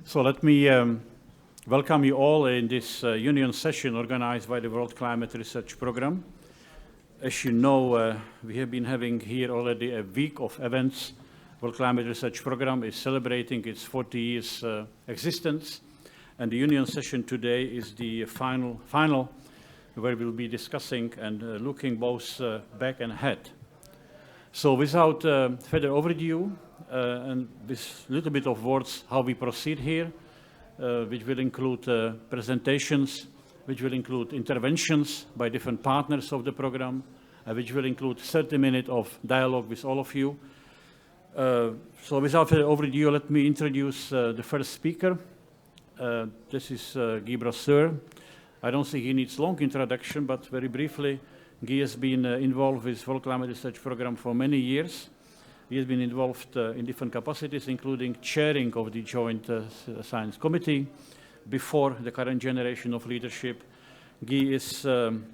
So let me welcome you all in this union session organized by the World Climate Research Program. As you know, we have been having here already a week of events. World Climate Research Program is celebrating its 40 years existence, and the union session today is the final where we'll be discussing and looking both back and ahead. So without further overdue, and with a little bit of words how we proceed here, which will include presentations, which will include interventions by different partners of the program, which will include 30 minutes of dialogue with all of you. So without further overdue, let me introduce the first speaker. This is Guy Brasseur. I don't think he needs long introduction, but very briefly, Guy has been involved with World Climate Research Program for many years. He has been involved in different capacities, including chairing of the Joint Science Committee before the current generation of leadership. Guy is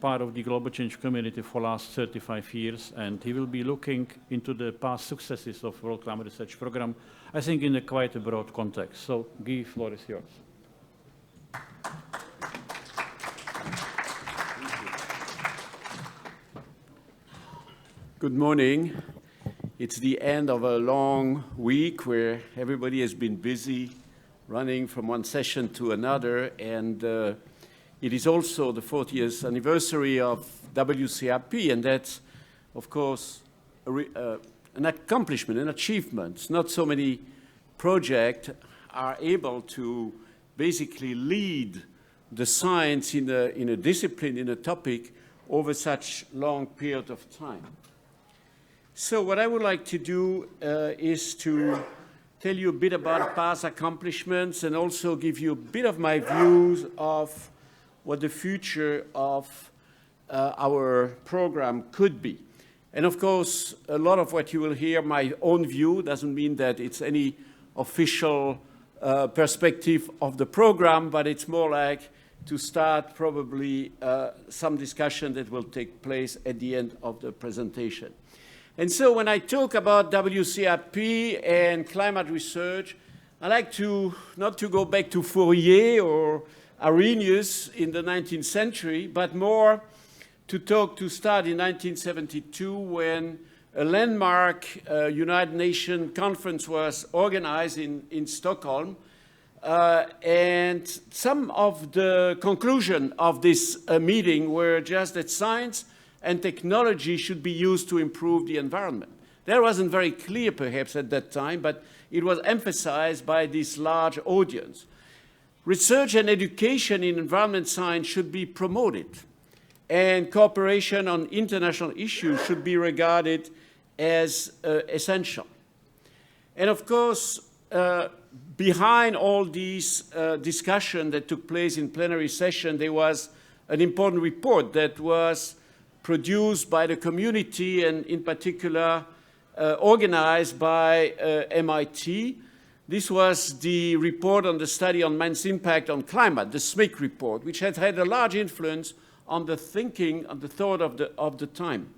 part of the global change community for the last 35 years, and he will be looking into the past successes of World Climate Research Program, I think in a quite a broad context. So, Guy, floor is yours. Good morning. It's the end of a long week where everybody has been busy running from one session to another, and it is also the 40th anniversary of WCRP, and that's, of course, an accomplishment, an achievement. Not so many projects are able to basically lead the science in a discipline, in a topic, over such long period of time. So what I would like to do is to tell you a bit about past accomplishments and also give you a bit of my views of what the future of our program could be. And of course, a lot of what you will hear, my own view, doesn't mean that it's any official perspective of the program, but it's more like to start probably some discussion that will take place at the end of the presentation. And so when I talk about WCRP and climate research, I like to not to go back to Fourier or Arrhenius in the 19th century, but more to start in 1972 when a landmark United Nations conference was organized in Stockholm. And some of the conclusions of this meeting were just that science and technology should be used to improve the environment. That wasn't very clear, perhaps, at that time, but it was emphasized by this large audience. Research and education in environment science should be promoted, and cooperation on international issues should be regarded as essential. And of course, behind all these discussions that took place in plenary session, there was an important report that was produced by the community and in particular organized by MIT. This was the report on the study on man's impact on climate, the SMIC report, which had had a large influence on the thinking, on the thought of the time.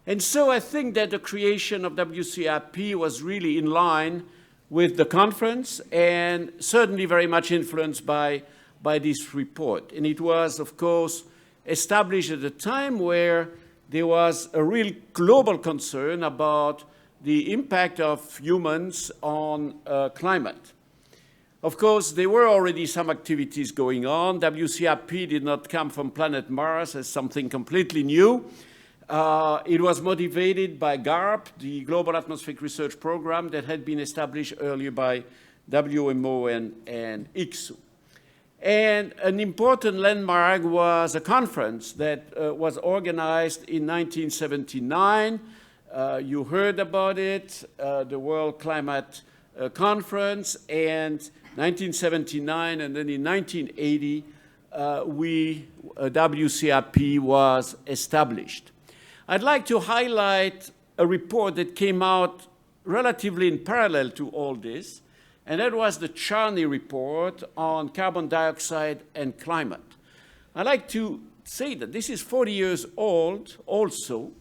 And so I think that the creation of WCRP was really in line with the conference and certainly very much influenced by this report. And it was, of course, established at a time where there was a real global concern about the impact of humans on climate. Of course, there were already some activities going on. WCRP did not come from planet Mars as something completely new. It was motivated by GARP, the Global Atmospheric Research Program that had been established earlier by WMO and ICSU. And an important landmark was a conference that was organized in 1979. You heard about it, the World Climate Conference, and 1979, and then in 1980, WCRP was established. I'd like to highlight a report that came out relatively in parallel to all this, and that was the Charney report on carbon dioxide and climate. I'd like to say that this is 40 years old also.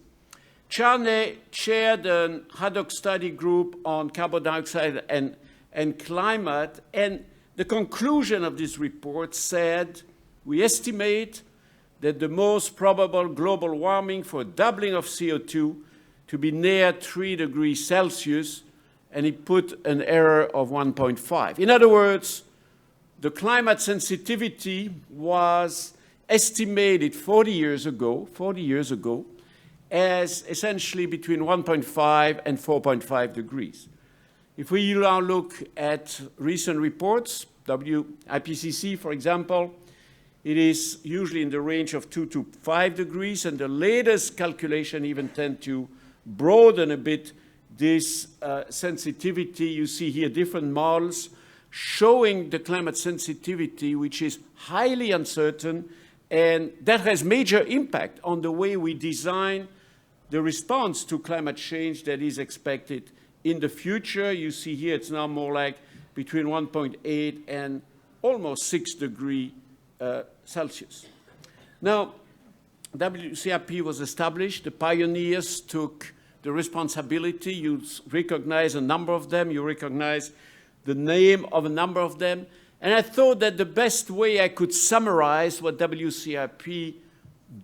Charney chaired an ad hoc study group on carbon dioxide and climate, and The conclusion of this report said, we estimate that the most probable global warming for doubling of CO2 to be near 3 degrees Celsius, and it put an error of 1.5. In other words, the climate sensitivity was estimated 40 years ago, as essentially between 1.5 and 4.5 degrees. If we now look at recent reports, IPCC, for example, it is usually in the range of 2 to 5 degrees, and the latest calculation even tend to broaden a bit this sensitivity. You see here different models showing the climate sensitivity, which is highly uncertain, and that has major impact on the way we design the response to climate change that is expected in the future. You see here it's now more like between 1.8 and almost 6 degrees Celsius. Now, WCRP was established. The pioneers took the responsibility. You recognize a number of them. You recognize the name of a number of them. And I thought that the best way I could summarize what WCRP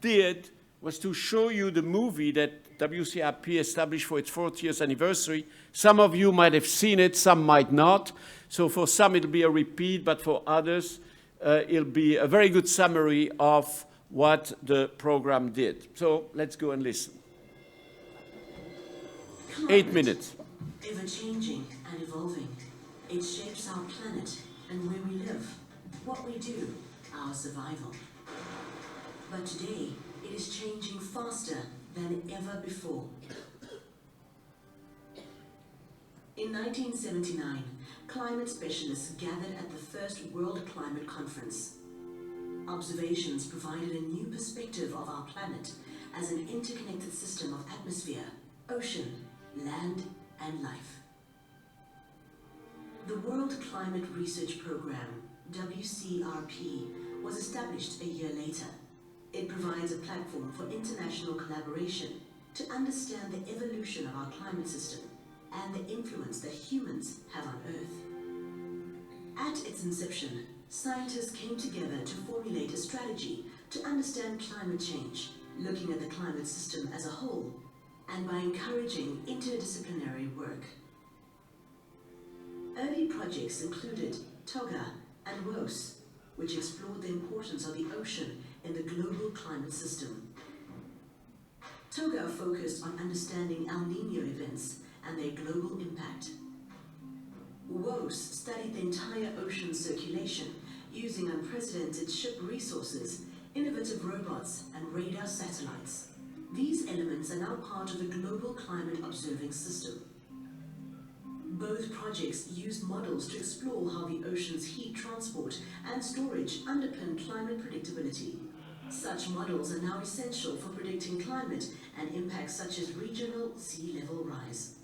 did was to show you the movie that WCRP established for its 40th anniversary. Some of you might have seen it, some might not. So for some it'll be a repeat, but for others it'll be a very good summary of what the program did. So let's go and listen. Climate, 8 minutes. Ever-changing and evolving. It shapes our planet and where we live, what we do, our survival. But today, it is changing faster than ever before. In 1979, climate specialists gathered at the first World Climate Conference. Observations provided a new perspective of our planet as an interconnected system of atmosphere, ocean, land, and life. The World Climate Research Program, WCRP, was established a year later. It provides a platform for international collaboration to understand the evolution of our climate system and the influence that humans have on Earth. At its inception, scientists came together to formulate a strategy to understand climate change, looking at the climate system as a whole, and by encouraging interdisciplinary work. Early projects included TOGA and WOS, which explored the importance of the ocean in the global climate system. TOGA focused on understanding El Niño events and their global impact. WOS studied the entire ocean circulation using unprecedented ship resources, innovative robots, and radar satellites. These elements are now part of the global climate observing system. Both projects used models to explore how the ocean's heat transport and storage underpin climate predictability. Such models are now essential for predicting climate and impacts such as regional sea level rise.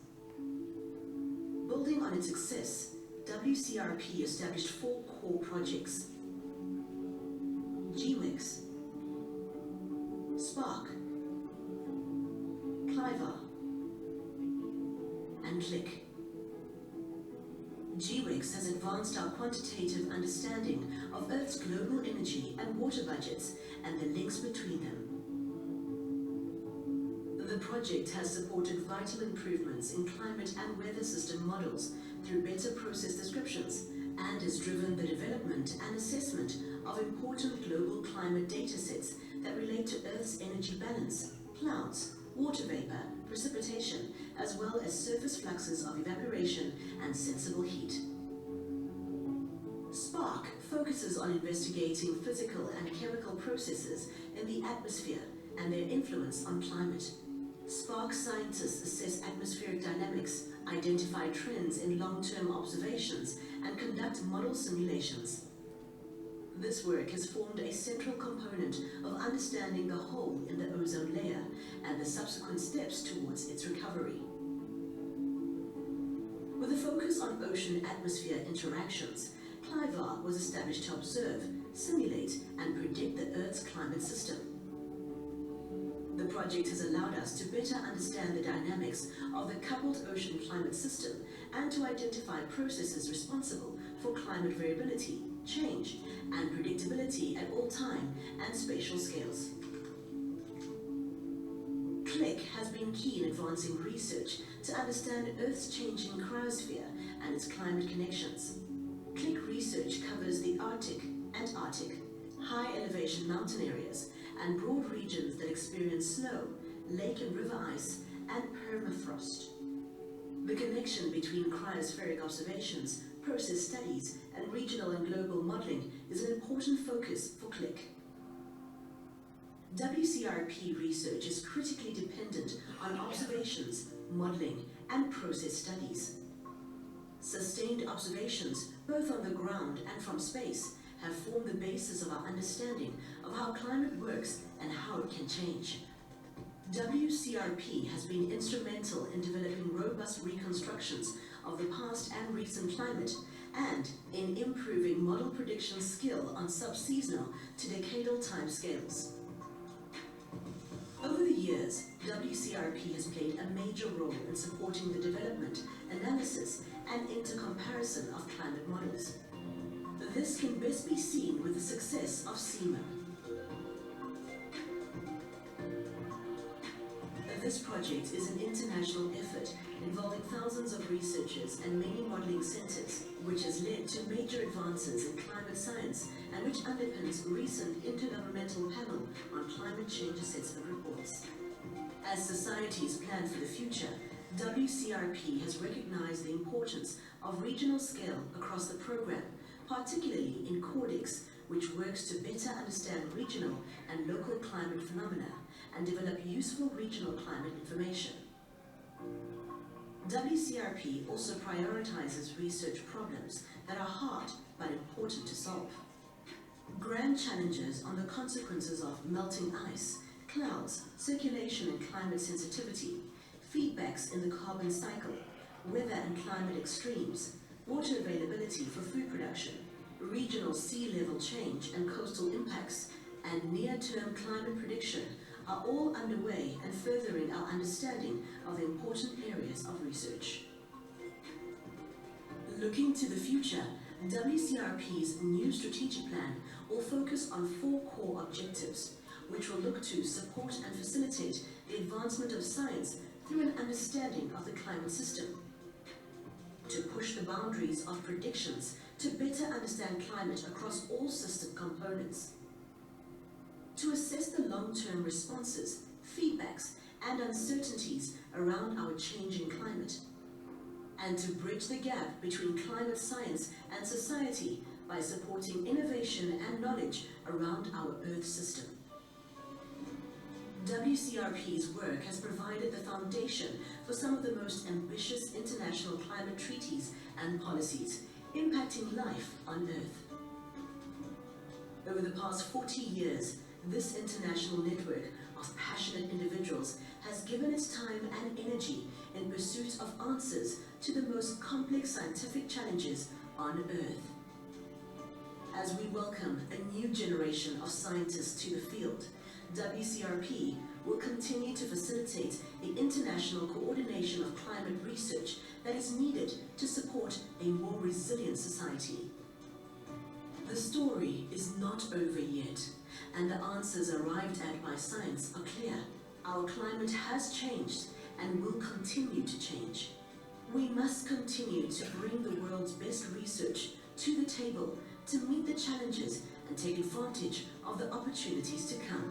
Building on its success, WCRP established 4 core projects: GWEX, Spark, Cliver, and Click. GWEX has advanced our quantitative understanding of Earth's global energy and water budgets and the links between them. The project has supported vital improvements in climate and weather system models through better process descriptions and has driven the development and assessment of important global climate datasets that relate to Earth's energy balance, clouds, water vapor, precipitation, as well as surface fluxes of evaporation and sensible heat. Spark focuses on investigating physical and chemical processes in the atmosphere and their influence on climate. Spark scientists assess atmospheric dynamics, identify trends in long-term observations, and conduct model simulations. This work has formed a central component of understanding the hole in the ozone layer and the subsequent steps towards its recovery. With a focus on ocean-atmosphere interactions, Cliver was established to observe, simulate, and predict the Earth's climate system. The project has allowed us to better understand the dynamics of the coupled ocean climate system and to identify processes responsible for climate variability, change, and predictability at all time and spatial scales. CLIC has been key in advancing research to understand Earth's changing cryosphere and its climate connections. CLIC research covers the Arctic, Antarctic, high elevation mountain areas, and broad regions that experience snow, lake and river ice, and permafrost. The connection between cryospheric observations, process studies, and regional and global modeling is an important focus for CLIC. WCRP research is critically dependent on observations, modeling, and process studies. Sustained observations, both on the ground and from space, have formed the basis of our understanding of how climate works and how it can change. WCRP has been instrumental in developing robust reconstructions of the past and recent climate and in improving model prediction skill on sub-seasonal to decadal timescales. Over the years, WCRP has played a major role in supporting the development, analysis, and intercomparison of climate models. This can best be seen with the success of SEMA. This project is an international effort involving thousands of researchers and many modeling centers, which has led to major advances in climate science and which underpins recent Intergovernmental Panel on Climate Change Assessment reports. As societies plan for the future, WCRP has recognized the importance of regional scale across the program, particularly in CORDIX, which works to better understand regional and local climate phenomena and develop useful regional climate information. WCRP also prioritizes research problems that are hard but important to solve. Grand challenges on the consequences of melting ice, clouds, circulation and climate sensitivity, feedbacks in the carbon cycle, weather and climate extremes, water availability for food production, regional sea level change and coastal impacts, and near-term climate prediction are all underway and furthering our understanding of the important areas of research. Looking to the future, WCRP's new strategic plan will focus on 4 core objectives, which will look to support and facilitate the advancement of science through an understanding of the climate system, to push the boundaries of predictions to better understand climate across all system components, to assess the long-term responses, feedbacks, and uncertainties around our changing climate, and to bridge the gap between climate science and society by supporting innovation and knowledge around our Earth system. WCRP's work has provided the foundation for some of the most ambitious international climate treaties and policies impacting life on Earth. Over the past 40 years, this international network of passionate individuals has given its time and energy in pursuit of answers to the most complex scientific challenges on Earth. As we welcome a new generation of scientists to the field, WCRP will continue to facilitate the international coordination of climate research that is needed to support a more resilient society. The story is not over yet, and the answers arrived at by science are clear. Our climate has changed and will continue to change. We must continue to bring the world's best research to the table to meet the challenges and take advantage of the opportunities to come.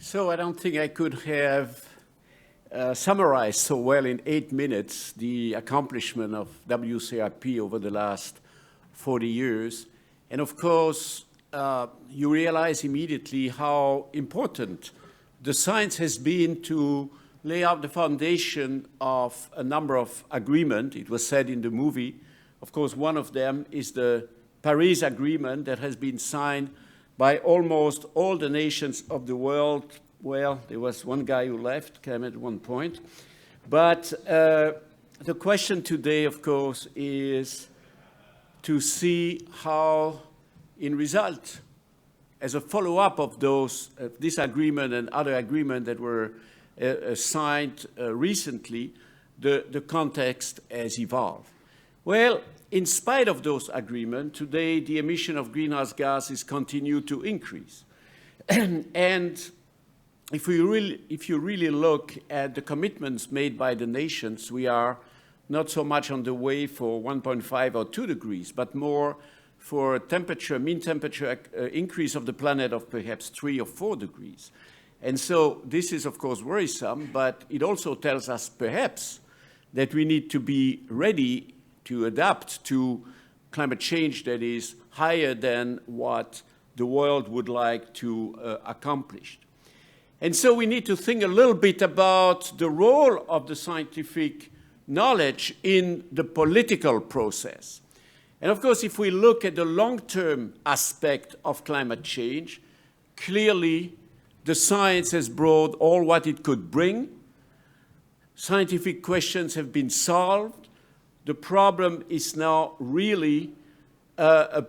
So I don't think I could have summarized so well in 8 minutes the accomplishment of WCRP over the last 40 years. And of course, you realize immediately how important the science has been to lay out the foundation of a number of agreements. It was said in the movie. Of course, one of them is the Paris Agreement that has been signed by almost all the nations of the world. Well, there was one guy who left, came at one point. But the question today, of course, is to see how, in result, as a follow-up of this agreement and other agreements that were signed recently, the context has evolved. Well, in spite of those agreements, today the emission of greenhouse gases continue to increase. And if you really look at the commitments made by the nations, we are not so much on the way for 1.5 or 2 degrees, but more for a mean temperature increase of the planet of perhaps 3 or 4 degrees. And so this is, of course, worrisome, but it also tells us perhaps that we need to be ready to adapt to climate change that is higher than what the world would like to accomplish. And so we need to think a little bit about the role of the scientific knowledge in the political process. And of course, if we look at the long-term aspect of climate change, clearly the science has brought all what it could bring. Scientific questions have been solved. The problem is now really a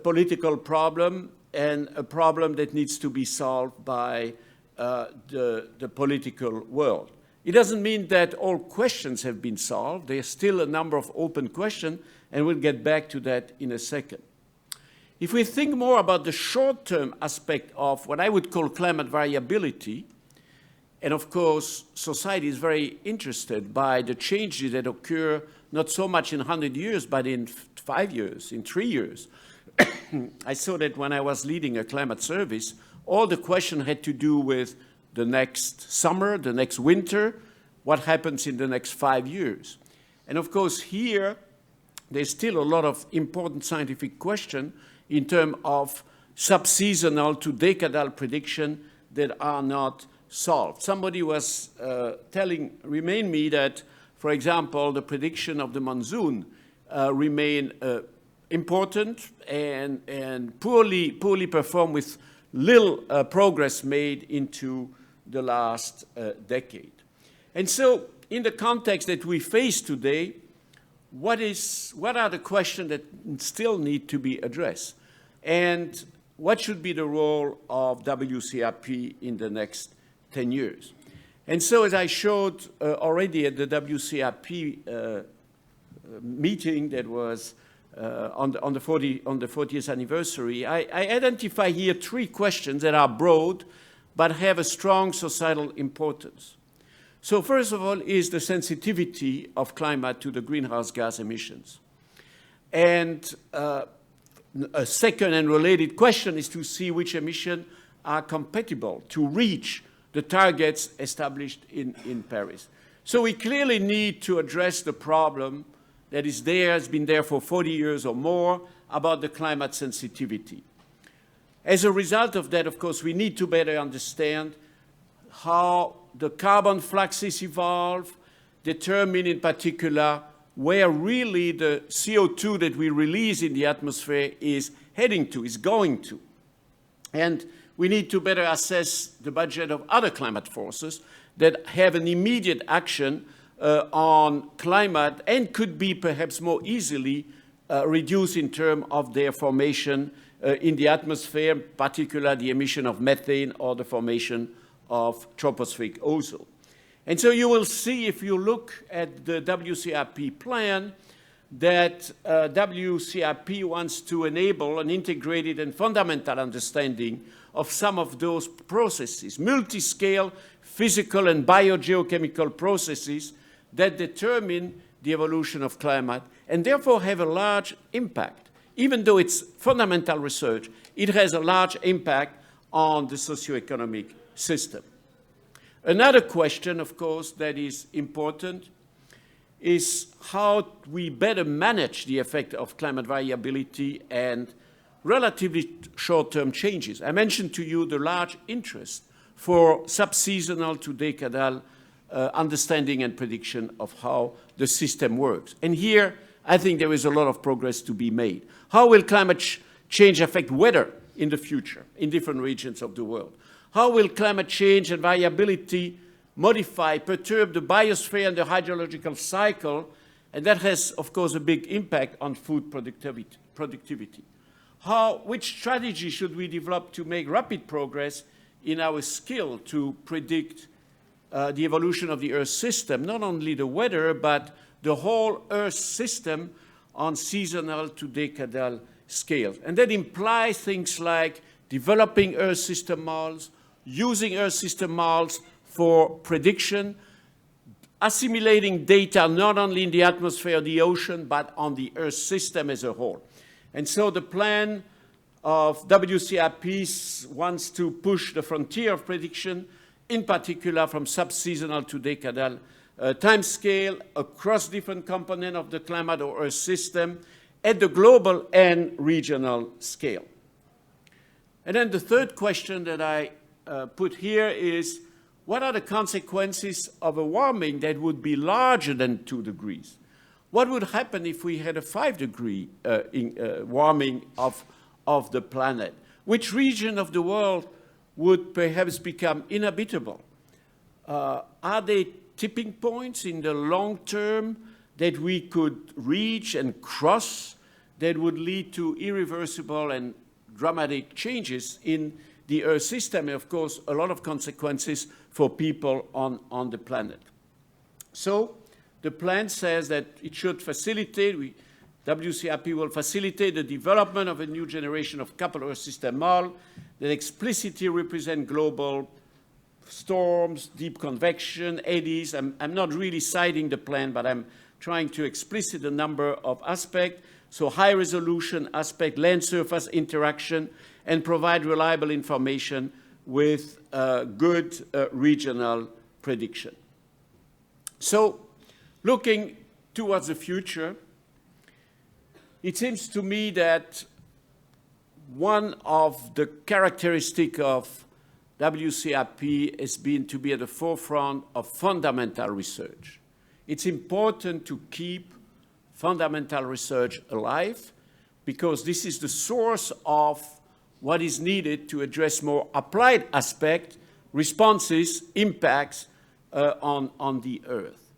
political problem, and a problem that needs to be solved by the political world. It doesn't mean that all questions have been solved. There's still a number of open questions, and we'll get back to that in a second. If we think more about the short-term aspect of what I would call climate variability, and of course, society is very interested by the changes that occur not so much in 100 years, but in 5 years, in 3 years. I saw that when I was leading a climate service, all the questions had to do with the next summer, the next winter, what happens in the next 5 years. And of course, here, there's still a lot of important scientific questions in terms of sub-seasonal to decadal prediction that are not solved. Somebody was remind me that, for example, the prediction of the monsoon remain important and poorly performed, with little progress made into the last decade. And so in the context that we face today, what are the questions that still need to be addressed? And what should be the role of WCRP in the next 10 years? And so, as I showed already at the WCRP meeting that was on the 40th anniversary, I identify here 3 questions that are broad but have a strong societal importance. So first of all is the sensitivity of climate to the greenhouse gas emissions. And a second and related question is to see which emissions are compatible to reach the targets established in Paris. So we clearly need to address the problem that is there, has been there for 40 years or more, about the climate sensitivity. As a result of that, of course, we need to better understand how the carbon fluxes evolve, determine in particular where really the CO2 that we release in the atmosphere is heading to, is going to. And we need to better assess the budget of other climate forces that have an immediate action on climate and could be perhaps more easily reduced in terms of their formation in the atmosphere, particularly the emission of methane or the formation of tropospheric ozone. And so you will see, if you look at the WCRP plan, that WCRP wants to enable an integrated and fundamental understanding of some of those processes, multi-scale physical and biogeochemical processes that determine the evolution of climate and therefore have a large impact. Even though it's fundamental research, it has a large impact on the socioeconomic system. Another question, of course, that is important is how we better manage the effect of climate variability and relatively short-term changes. I mentioned to you the large interest for sub-seasonal to decadal understanding and prediction of how the system works. And here, I think there is a lot of progress to be made. How will climate change affect weather in the future in different regions of the world? How will climate change and variability modify, perturb the biosphere and the hydrological cycle? And that has, of course, a big impact on food productivity. Which strategy should we develop to make rapid progress in our skill to predict the evolution of the Earth system, not only the weather, but the whole Earth system on seasonal to decadal scales? And that implies things like developing Earth system models, using Earth system models for prediction, assimilating data not only in the atmosphere or the ocean, but on the Earth system as a whole. And so the plan of WCRP wants to push the frontier of prediction, in particular from sub-seasonal to decadal time scale across different components of the climate or Earth system at the global and regional scale. And then the third question that I put here is, what are the consequences of a warming that would be larger than 2 degrees? What would happen if we had a 5-degree warming of the planet? Which region of the world would perhaps become inhabitable? Are there tipping points in the long term that we could reach and cross that would lead to irreversible and dramatic changes in the Earth system, and of course, a lot of consequences for people on the planet? So the plan says that it should facilitate, WCRP will facilitate the development of a new generation of coupled Earth system model that explicitly represent global storms, deep convection, eddies. I'm not really citing the plan, but I'm trying to explicit a number of aspects. So high resolution aspect, land surface interaction, and provide reliable information with good regional prediction. So looking towards the future, it seems to me that one of the characteristics of WCRP has been to be at the forefront of fundamental research. It's important to keep fundamental research alive because this is the source of what is needed to address more applied aspects, responses, impacts on the Earth.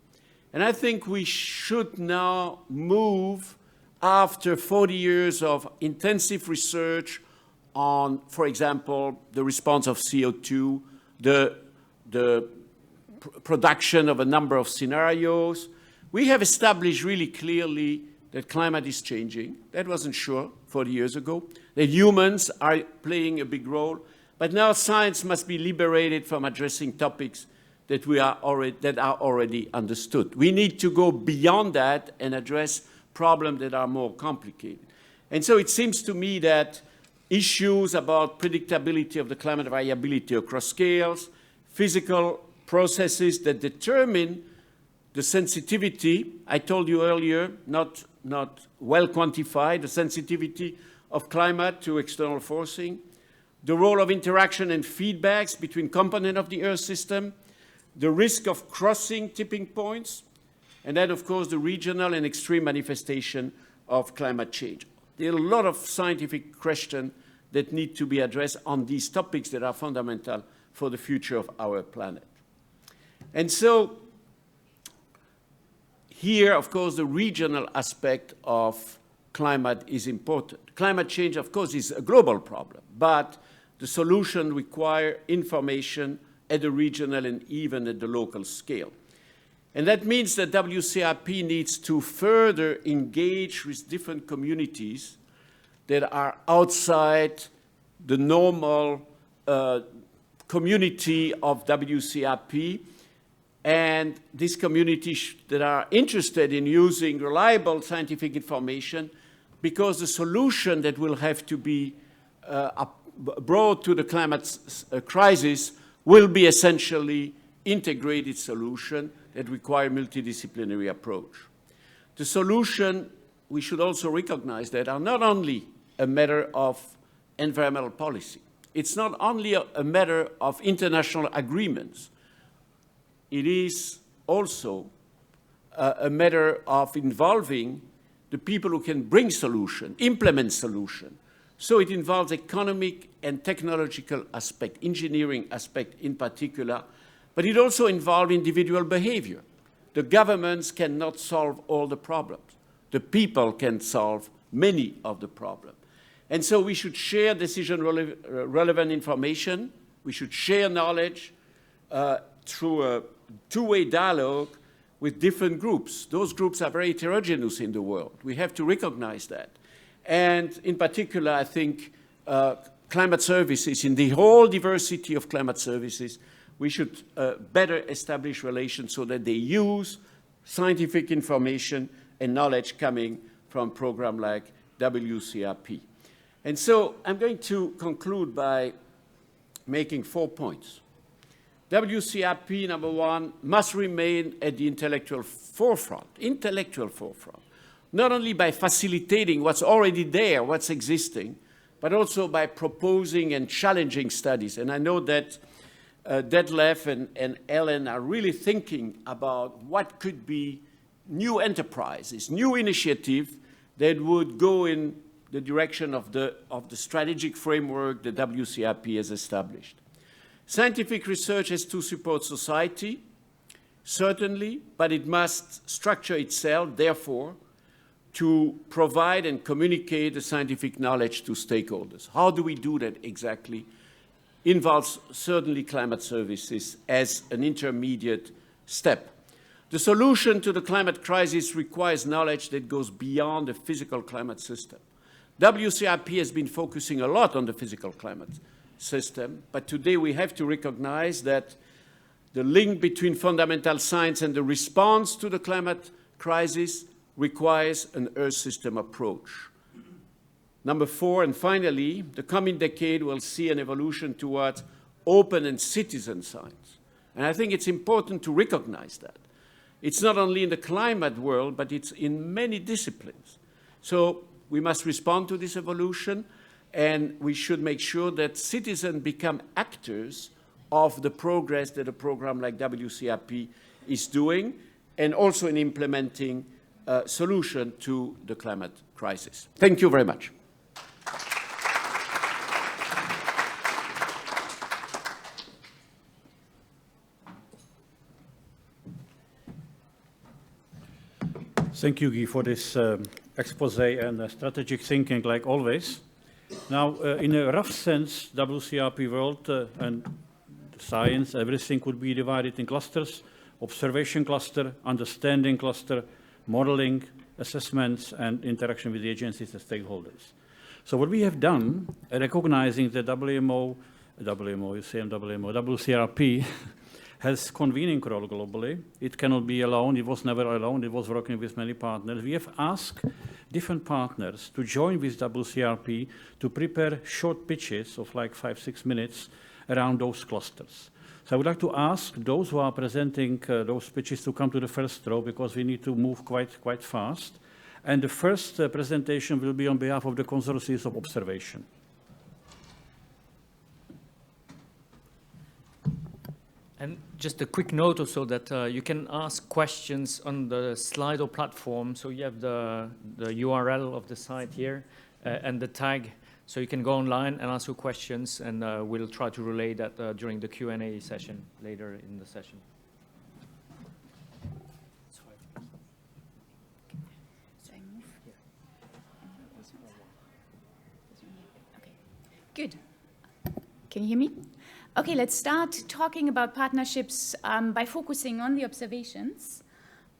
And I think we should now move, after 40 years of intensive research on, for example, the response of CO2, the production of a number of scenarios. We have established really clearly that climate is changing. That wasn't sure 40 years ago. That humans are playing a big role. But now science must be liberated from addressing topics that are already understood. We need to go beyond that and address problems that are more complicated. And so it seems to me that issues about predictability of the climate variability across scales, physical processes that determine the sensitivity, I told you earlier, not well quantified, the sensitivity of climate to external forcing, the role of interaction and feedbacks between components of the Earth system, the risk of crossing tipping points, and then, of course, the regional and extreme manifestation of climate change. There are a lot of scientific questions that need to be addressed on these topics that are fundamental for the future of our planet. And so here, of course, the regional aspect of climate is important. Climate change, of course, is a global problem, but the solution requires information at the regional and even at the local scale. And that means that WCRP needs to further engage with different communities that are outside the normal community of WCRP, and these communities that are interested in using reliable scientific information, because the solution that will have to be brought to the climate crisis will be essentially integrated solutions that require multidisciplinary approach. The solution, we should also recognize that, are not only a matter of environmental policy. It's not only a matter of international agreements. It is also a matter of involving the people who can bring solution, implement solution. So it involves economic and technological aspect, engineering aspect in particular, but it also involves individual behavior. The governments cannot solve all the problems. The people can solve many of the problems. And so we should share decision-relevant information. We should share knowledge through a two-way dialogue with different groups. Those groups are very heterogeneous in the world. We have to recognize that. And in particular, I think climate services, in the whole diversity of climate services, we should better establish relations so that they use scientific information and knowledge coming from programs like WCRP. And so I'm going to conclude by making 4 points. WCRP, number one, must remain at the intellectual forefront, not only by facilitating what's already there, what's existing, but also by proposing and challenging studies. And I know that Detlef and Ellen are really thinking about what could be new enterprises, new initiatives that would go in the direction of the strategic framework that WCRP has established. Scientific research has to support society, certainly, but it must structure itself, therefore, to provide and communicate the scientific knowledge to stakeholders. How do we do that exactly? Involves certainly climate services as an intermediate step. The solution to the climate crisis requires knowledge that goes beyond the physical climate system. WCRP has been focusing a lot on the physical climate system, but today we have to recognize that the link between fundamental science and the response to the climate crisis requires an Earth system approach. Number 4, and finally, the coming decade will see an evolution towards open and citizen science. And I think it's important to recognize that. It's not only in the climate world, but it's in many disciplines. So we must respond to this evolution, and we should make sure that citizens become actors of the progress that a program like WCRP is doing, and also in implementing a solution to the climate crisis. Thank you very much. Thank you, Guy, for this expose and strategic thinking, like always. Now, in a rough sense, WCRP world and science, everything could be divided in clusters: observation cluster, understanding cluster, modeling, assessments, and interaction with the agencies and stakeholders. So what we have done, recognizing the WCRP has convening role globally. It cannot be alone. It was never alone. It was working with many partners. We have asked different partners to join with WCRP to prepare short pitches of like 5-6 minutes around those clusters. So I would like to ask those who are presenting those pitches to come to the first row, because we need to move quite fast. And the first presentation will be on behalf of the consortium of observation. And just a quick note also that you can ask questions on the Slido platform. So you have the URL of the site here and the tag. So you can go online and ask your questions, and we'll try to relay that during the Q&A session later in the session. Good. Can you hear me? Okay, let's start talking about partnerships by focusing on the observations.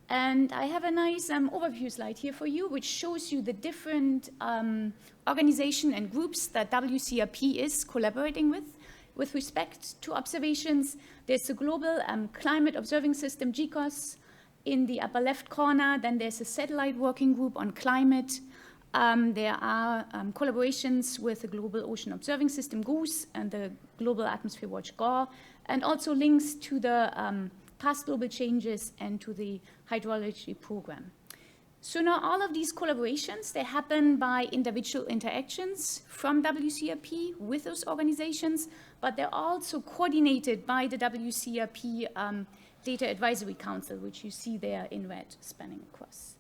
And I have a nice overview slide here for you, which shows you the different organizations and groups that WCRP is collaborating with respect to observations. There's a global climate observing system, GCOS, in the upper left corner. Then there's a satellite working group on climate. There are collaborations with the Global Ocean Observing System, GOOSE, and the Global Atmosphere Watch, GAW, and also links to the past global changes and to the hydrology program. So now all of these collaborations, they happen by individual interactions from WCRP with those organizations, but they're also coordinated by the WCRP Data Advisory Council, which you see there in red spanning across.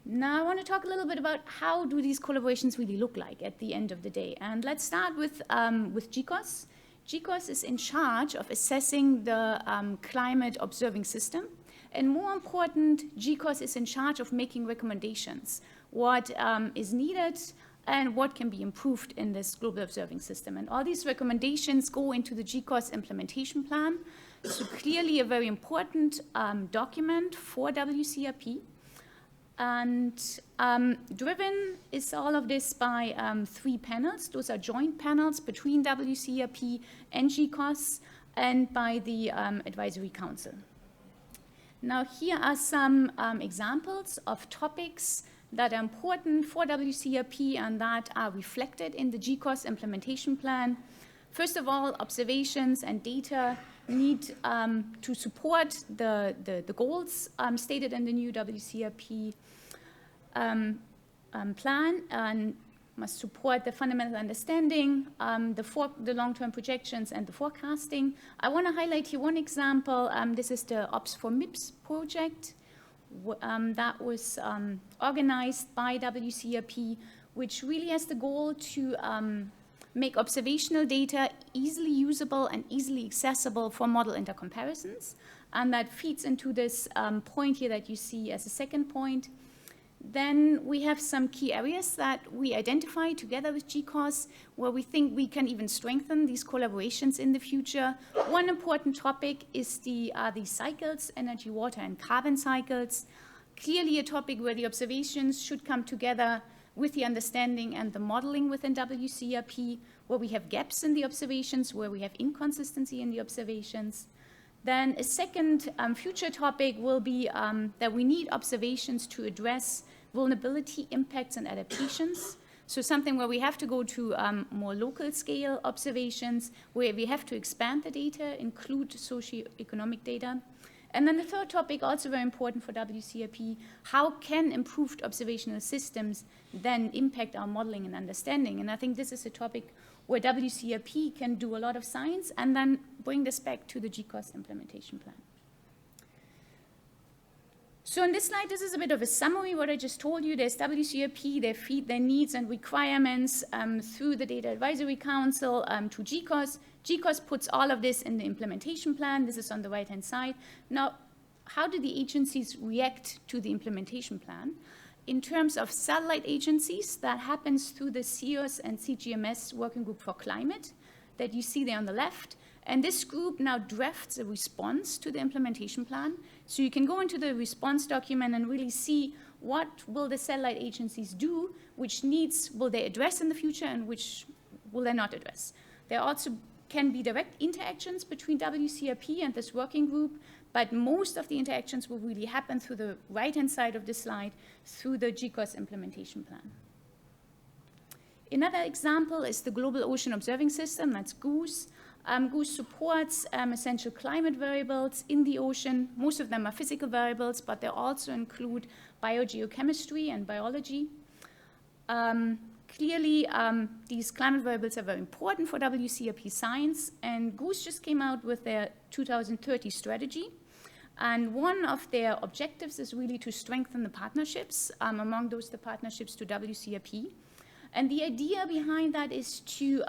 Now I want to talk a little bit about how do these collaborations really look like at the end of the day. And let's start with GCOS. GCOS is in charge of assessing the climate observing system. And more important, GCOS is in charge of making recommendations, what is needed and what can be improved in this global observing system. And all these recommendations go into the GCOS implementation plan. So clearly a very important document for WCRP. And driven is all of this by 3 panels. Those are joint panels between WCRP and GCOS and by the Advisory Council. Now here are some examples of topics that are important for WCRP and that are reflected in the GCOS implementation plan. First of all, observations and data need to support the goals stated in the new WCRP plan and must support the fundamental understanding, the long-term projections and the forecasting. I want to highlight here one example. This is the Ops for MIPS project that was organized by WCRP, which really has the goal to make observational data easily usable and easily accessible for model intercomparisons. And that feeds into this point here that you see as a second point. Then we have some key areas that we identify together with GCOS where we think we can even strengthen these collaborations in the future. One important topic is these cycles, energy, water, and carbon cycles. Clearly a topic where the observations should come together with the understanding and the modeling within WCRP, where we have gaps in the observations, where we have inconsistency in the observations. Then a second future topic will be that we need observations to address vulnerability, impacts, and adaptations. So something where we have to go to more local scale observations, where we have to expand the data, include socioeconomic data. And then the third topic, also very important for WCRP, how can improved observational systems then impact our modeling and understanding? And I think this is a topic where WCRP can do a lot of science and then bring this back to the GCOS implementation plan. So in this slide, this is a bit of a summary of what I just told you. There's WCRP, they feed their needs and requirements through the Data Advisory Council to GCOS. GCOS puts all of this in the implementation plan. This is on the right-hand side. Now, how do the agencies react to the implementation plan? In terms of satellite agencies, that happens through the CEOS and CGMS Working Group for Climate that you see there on the left. And this group now drafts a response to the implementation plan. So you can go into the response document and really see what will the satellite agencies do, which needs will they address in the future and which will they not address. There also can be direct interactions between WCRP and this working group, but most of the interactions will really happen through the right-hand side of the slide through the GCOS implementation plan. Another example is the Global Ocean Observing System, that's GOOSE. GOOSE supports essential climate variables in the ocean. Most of them are physical variables, but they also include biogeochemistry and biology. Clearly, these climate variables are very important for WCRP science, and GOOSE just came out with their 2030 strategy. And one of their objectives is really to strengthen the partnerships, among those the partnerships to WCRP. And the idea behind that is to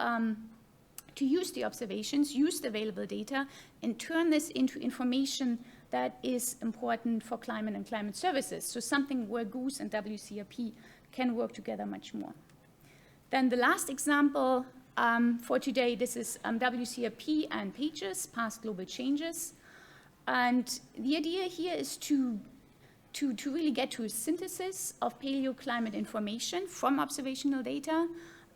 use the observations, use the available data, and turn this into information that is important for climate and climate services. So something where GOOSE and WCRP can work together much more. Then the last example for today, this is WCRP and PAGES, Past Global Changes. And the idea here is to really get to a synthesis of paleoclimate information from observational data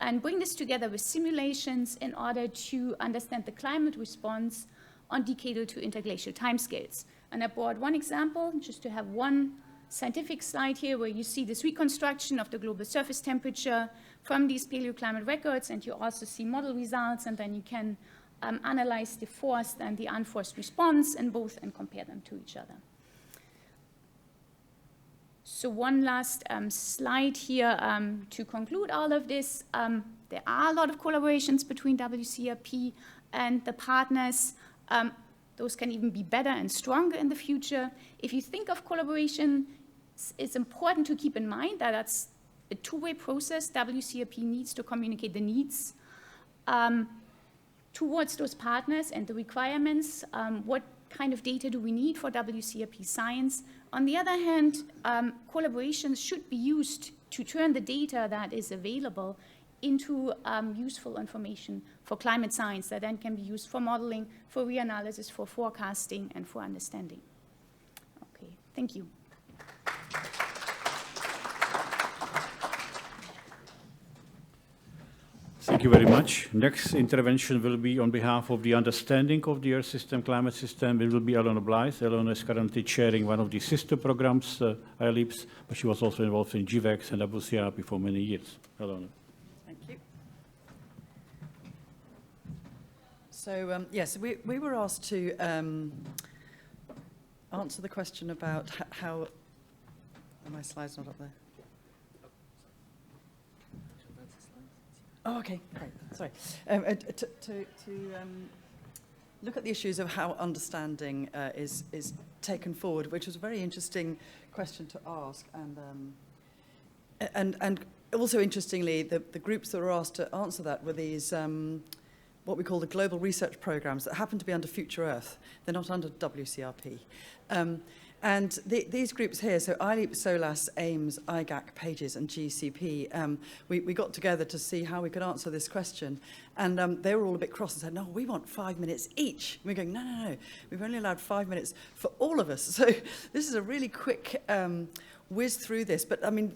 and bring this together with simulations in order to understand the climate response on decadal to interglacial timescales. And I brought one example, just to have one scientific slide here where you see this reconstruction of the global surface temperature from these paleoclimate records, and you also see model results, and then you can analyze the forced and the unforced response in both and compare them to each other. So one last slide here to conclude all of this. There are a lot of collaborations between WCRP and the partners. Those can even be better and stronger in the future. If you think of collaboration, it's important to keep in mind that that's a two-way process. WCRP needs to communicate the needs towards those partners and the requirements. What kind of data do we need for WCRP science? On the other hand, collaborations should be used to turn the data that is available into useful information for climate science that then can be used for modeling, for reanalysis, for forecasting, and for understanding. Okay, thank you. Thank you very much. Next intervention will be on behalf of the understanding of the Earth system, climate system. It will be Elona Blythe. Elona is currently chairing one of the sister programs, ILEAPS, but she was also involved in GVEX and WCRP for many years. Elona. Thank you. So, yes, we were asked to answer the question about how... Are my slides not up there? Oh, okay, great, sorry. To look at the issues of how understanding is taken forward, which was a very interesting question to ask, and also interestingly, the groups that were asked to answer that were these what we call the global research programs that happen to be under Future Earth. They're not under WCRP. And these groups here, so ILEAP, SOLAS, AIMS, IGAC, PAGES, and GCP, we got together to see how we could answer this question. And they were all a bit cross and said, no, we want 5 minutes each. And we're going, no, we've only allowed 5 minutes for all of us. So this is a really quick whiz through this. But I mean,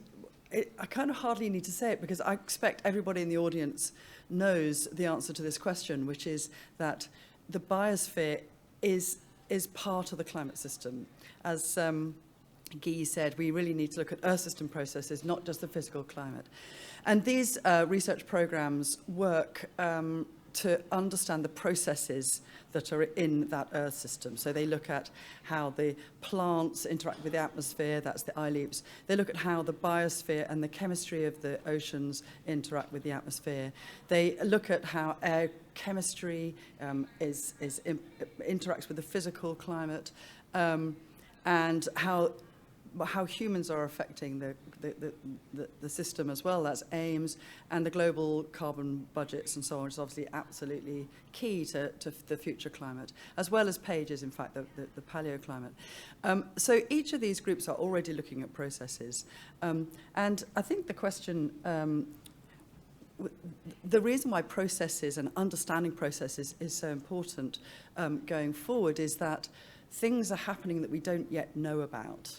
I kind of hardly need to say it because I expect everybody in the audience knows the answer to this question, which is that the biosphere is part of the climate system. As Guy said, we really need to look at Earth system processes, not just the physical climate. And these research programs work to understand the processes that are in that Earth system. So they look at how the plants interact with the atmosphere, that's the ILEAPS. They look at how the biosphere and the chemistry of the oceans interact with the atmosphere. They look at how air chemistry interacts with the physical climate, and how humans are affecting the system as well. That's AIMS, and the global carbon budgets and so on is obviously absolutely key to the future climate, as well as PAGES, in fact, the paleoclimate. So each of these groups are already looking at processes. And I think the question, the reason why processes and understanding processes is so important going forward is that things are happening that we don't yet know about.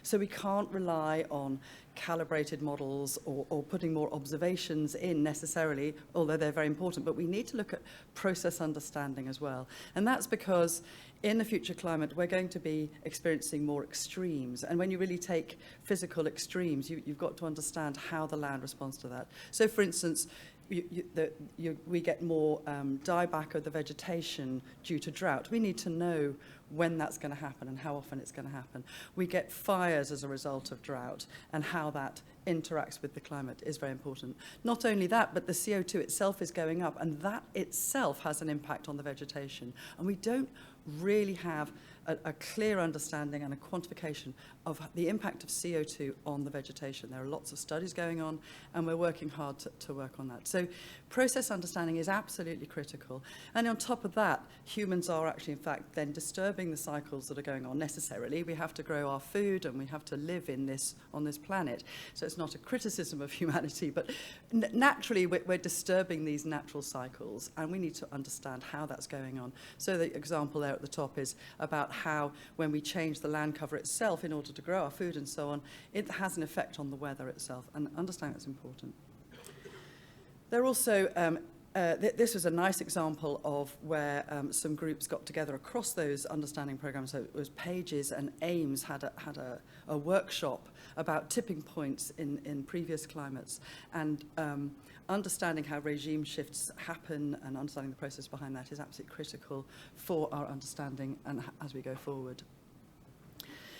So we can't rely on calibrated models or putting more observations in necessarily, although they're very important, but we need to look at process understanding as well. And that's because in the future climate, we're going to be experiencing more extremes. And when you really take physical extremes, you've got to understand how the land responds to that. So for instance, we get more dieback of the vegetation due to drought. We need to know when that's going to happen and how often it's going to happen. We get fires as a result of drought, and how that interacts with the climate is very important. Not only that, but the CO2 itself is going up, and that itself has an impact on the vegetation. And we don't really have a clear understanding and a quantification of the impact of CO2 on the vegetation. There are lots of studies going on, and we're working hard to work on that. So process understanding is absolutely critical. And on top of that, humans are actually, in fact, then disturbing the cycles that are going on necessarily. We have to grow our food, and we have to live on this planet. So it's not a criticism of humanity, but naturally we're disturbing these natural cycles, and we need to understand how that's going on. So the example there at the top is about how when we change the land cover itself in order to grow our food and so on, it has an effect on the weather itself, and understanding that's important. There are also This was a nice example of where some groups got together across those understanding programs. So it was Pages and Ames had a workshop about tipping points in previous climates, and understanding how regime shifts happen and understanding the process behind that is absolutely critical for our understanding and as we go forward.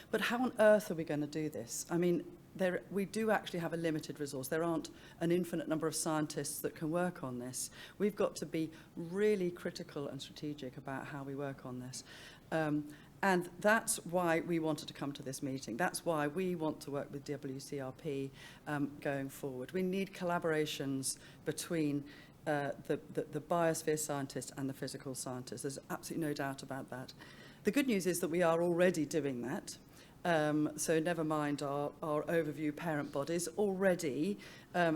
But how on earth are we going to do this? I mean, we do actually have a limited resource. There aren't an infinite number of scientists that can work on this. We've got to be really critical and strategic about how we work on this. And that's why we wanted to come to this meeting. That's why we want to work with WCRP going forward. We need collaborations between the biosphere scientists and the physical scientists. There's absolutely no doubt about that. The good news is that we are already doing that. So never mind our overview parent bodies. Already,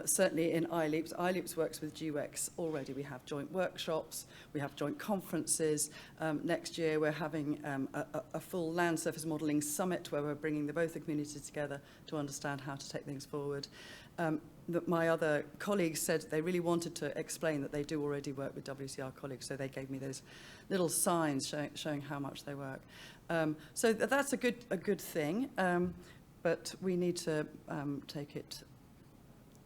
certainly in ILEAPS, ILEAPS works with GWEX already. We have joint workshops, we have joint conferences. Next year we're having a full land surface modelling summit where we're bringing both the communities together to understand how to take things forward. My other colleagues said they really wanted to explain that they do already work with WCR colleagues, so they gave me those little signs showing how much they work. So that's a good thing, but we need to take it,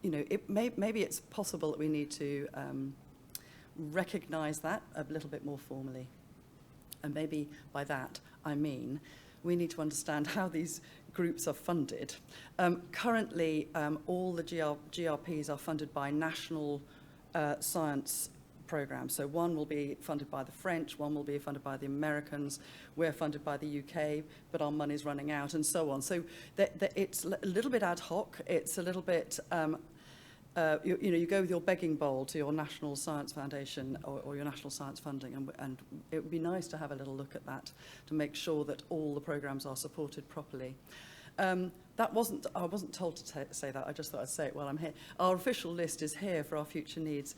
you know, maybe it's possible that we need to recognise that a little bit more formally. And maybe by that I mean we need to understand how these groups are funded. Currently, all the GRPs are funded by national science programs. So one will be funded by the French, one will be funded by the Americans, we're funded by the UK, but our money's running out, and so on. So it's a little bit ad hoc. It's a little bit, you go with your begging bowl to your National Science Foundation or your National Science Funding, and it would be nice to have a little look at that to make sure that all the programs are supported properly. I wasn't told to say that. I just thought I'd say it while I'm here. Our official list is here for our future needs.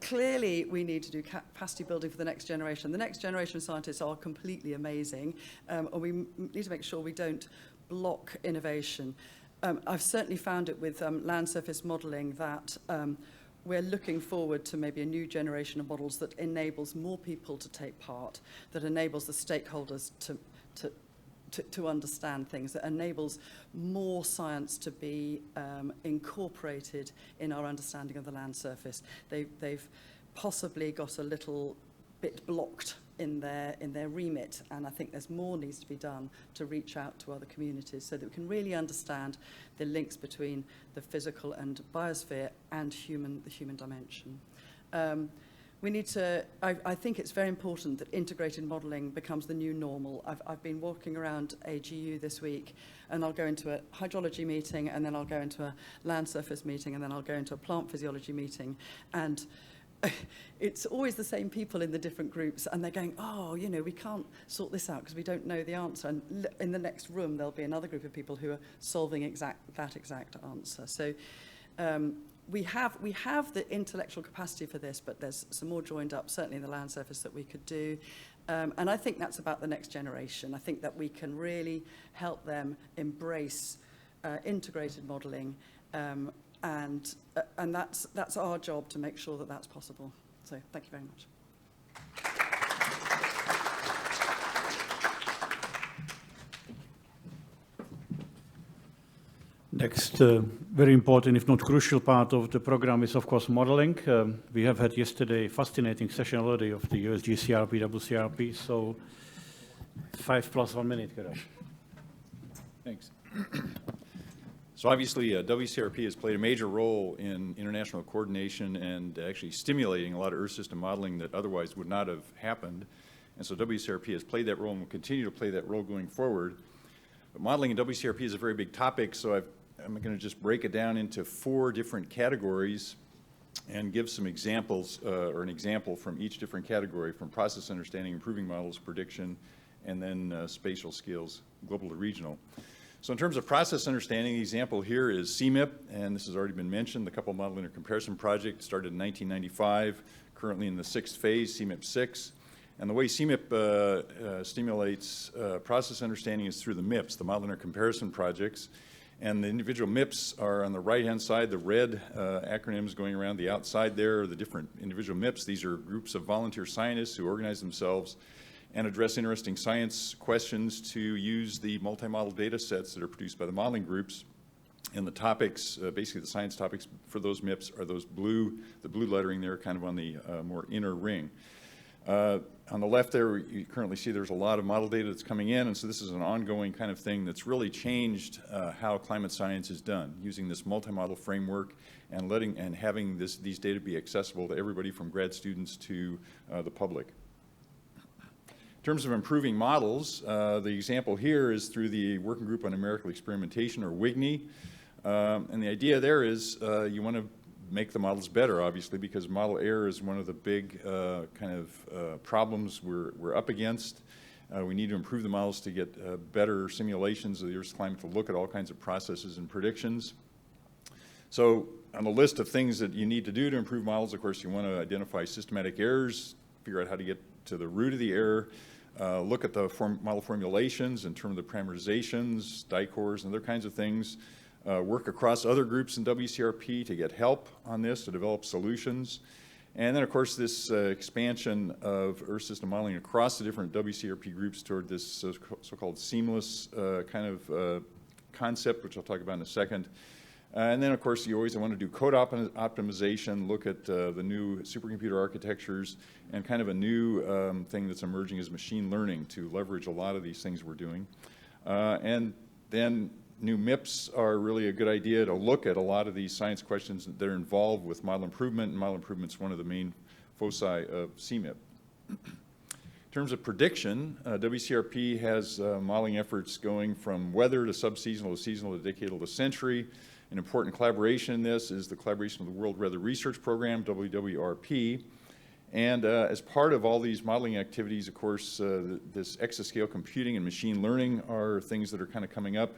Clearly, we need to do capacity building for the next generation. The next generation of scientists are completely amazing, and we need to make sure we don't block innovation. I've certainly found it with land surface modelling that we're looking forward to maybe a new generation of models that enables more people to take part, that enables the stakeholders to understand things, that enables more science to be incorporated in our understanding of the land surface. They've possibly got a little bit blocked in their remit, and I think there's more needs to be done to reach out to other communities so that we can really understand the links between the physical and biosphere and the human dimension. We need to, I think it's very important that integrated modelling becomes the new normal. I've been walking around AGU this week, and I'll go into a hydrology meeting, and then I'll go into a land surface meeting, and then I'll go into a plant physiology meeting, and it's always the same people in the different groups, and they're going, oh, you know, we can't sort this out because we don't know the answer. And in the next room, there'll be another group of people who are solving that exact answer. So we have the intellectual capacity for this, but there's some more joined up, certainly in the land surface, that we could do. And I think that's about the next generation. I think that we can really help them embrace integrated modelling, and that's our job to make sure that that's possible. So thank you very much. Next, very important, if not crucial part of the program is, of course, modeling. We have had yesterday a fascinating session already of the USGCRP, WCRP, so 5 + 1 minute, Garage. Thanks. So obviously, WCRP has played a major role in international coordination and actually stimulating a lot of Earth system modeling that otherwise would not have happened. And so WCRP has played that role and will continue to play that role going forward. But modeling in WCRP is a very big topic, so I'm going to just break it down into 4 different categories and give some examples, or an example from each different category, from process understanding, improving models, prediction, and then spatial skills, global to regional. So in terms of process understanding, the example here is CMIP, and this has already been mentioned. The Couple Model Intercomparison Project started in 1995, currently in the 6th phase, CMIP 6. And the way CMIP stimulates process understanding is through the MIPS, the Model Intercomparison Projects. And the individual MIPS are on the right-hand side, the red acronyms going around the outside there are the different individual MIPS. These are groups of volunteer scientists who organize themselves and address interesting science questions to use the multi-model data sets that are produced by the modeling groups. And the topics, basically the science topics for those MIPS are those the blue lettering there, kind of on the more inner ring. On the left there, you currently see there's a lot of model data that's coming in, and so this is an ongoing kind of thing that's really changed how climate science is done, using this multi-model framework and having these data be accessible to everybody from grad students to the public. In terms of improving models, the example here is through the Working Group on Numerical Experimentation, or WGNE, and the idea there is you want to make the models better, obviously, because model error is one of the big problems we're up against. We need to improve the models to get better simulations of the Earth's climate to look at all kinds of processes and predictions. So on the list of things that you need to do to improve models, of course, you want to identify systematic errors, figure out how to get to the root of the error, look at the model formulations in terms of the parameterizations, dicores, and other kinds of things. Work across other groups in WCRP to get help on this, to develop solutions. And then, of course, this expansion of Earth system modeling across the different WCRP groups toward this so-called seamless kind of concept, which I'll talk about in a second. And then, of course, you always want to do code optimization, look at the new supercomputer architectures, and kind of a new thing that's emerging is machine learning to leverage a lot of these things we're doing. And then new MIPS are really a good idea to look at a lot of these science questions that are involved with model improvement, and model improvement is one of the main foci of CMIP. In terms of prediction, WCRP has modeling efforts going from weather to subseasonal to seasonal to decadal to century. An important collaboration in this is the collaboration of the World Weather Research Program, WWRP. And as part of all these modeling activities, of course, this exascale computing and machine learning are things that are kind of coming up.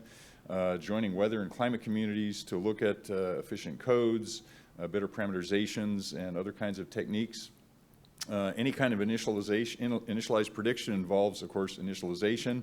Joining weather and climate communities to look at efficient codes, better parameterizations, and other kinds of techniques. Any kind of initialized prediction involves, of course, initialization.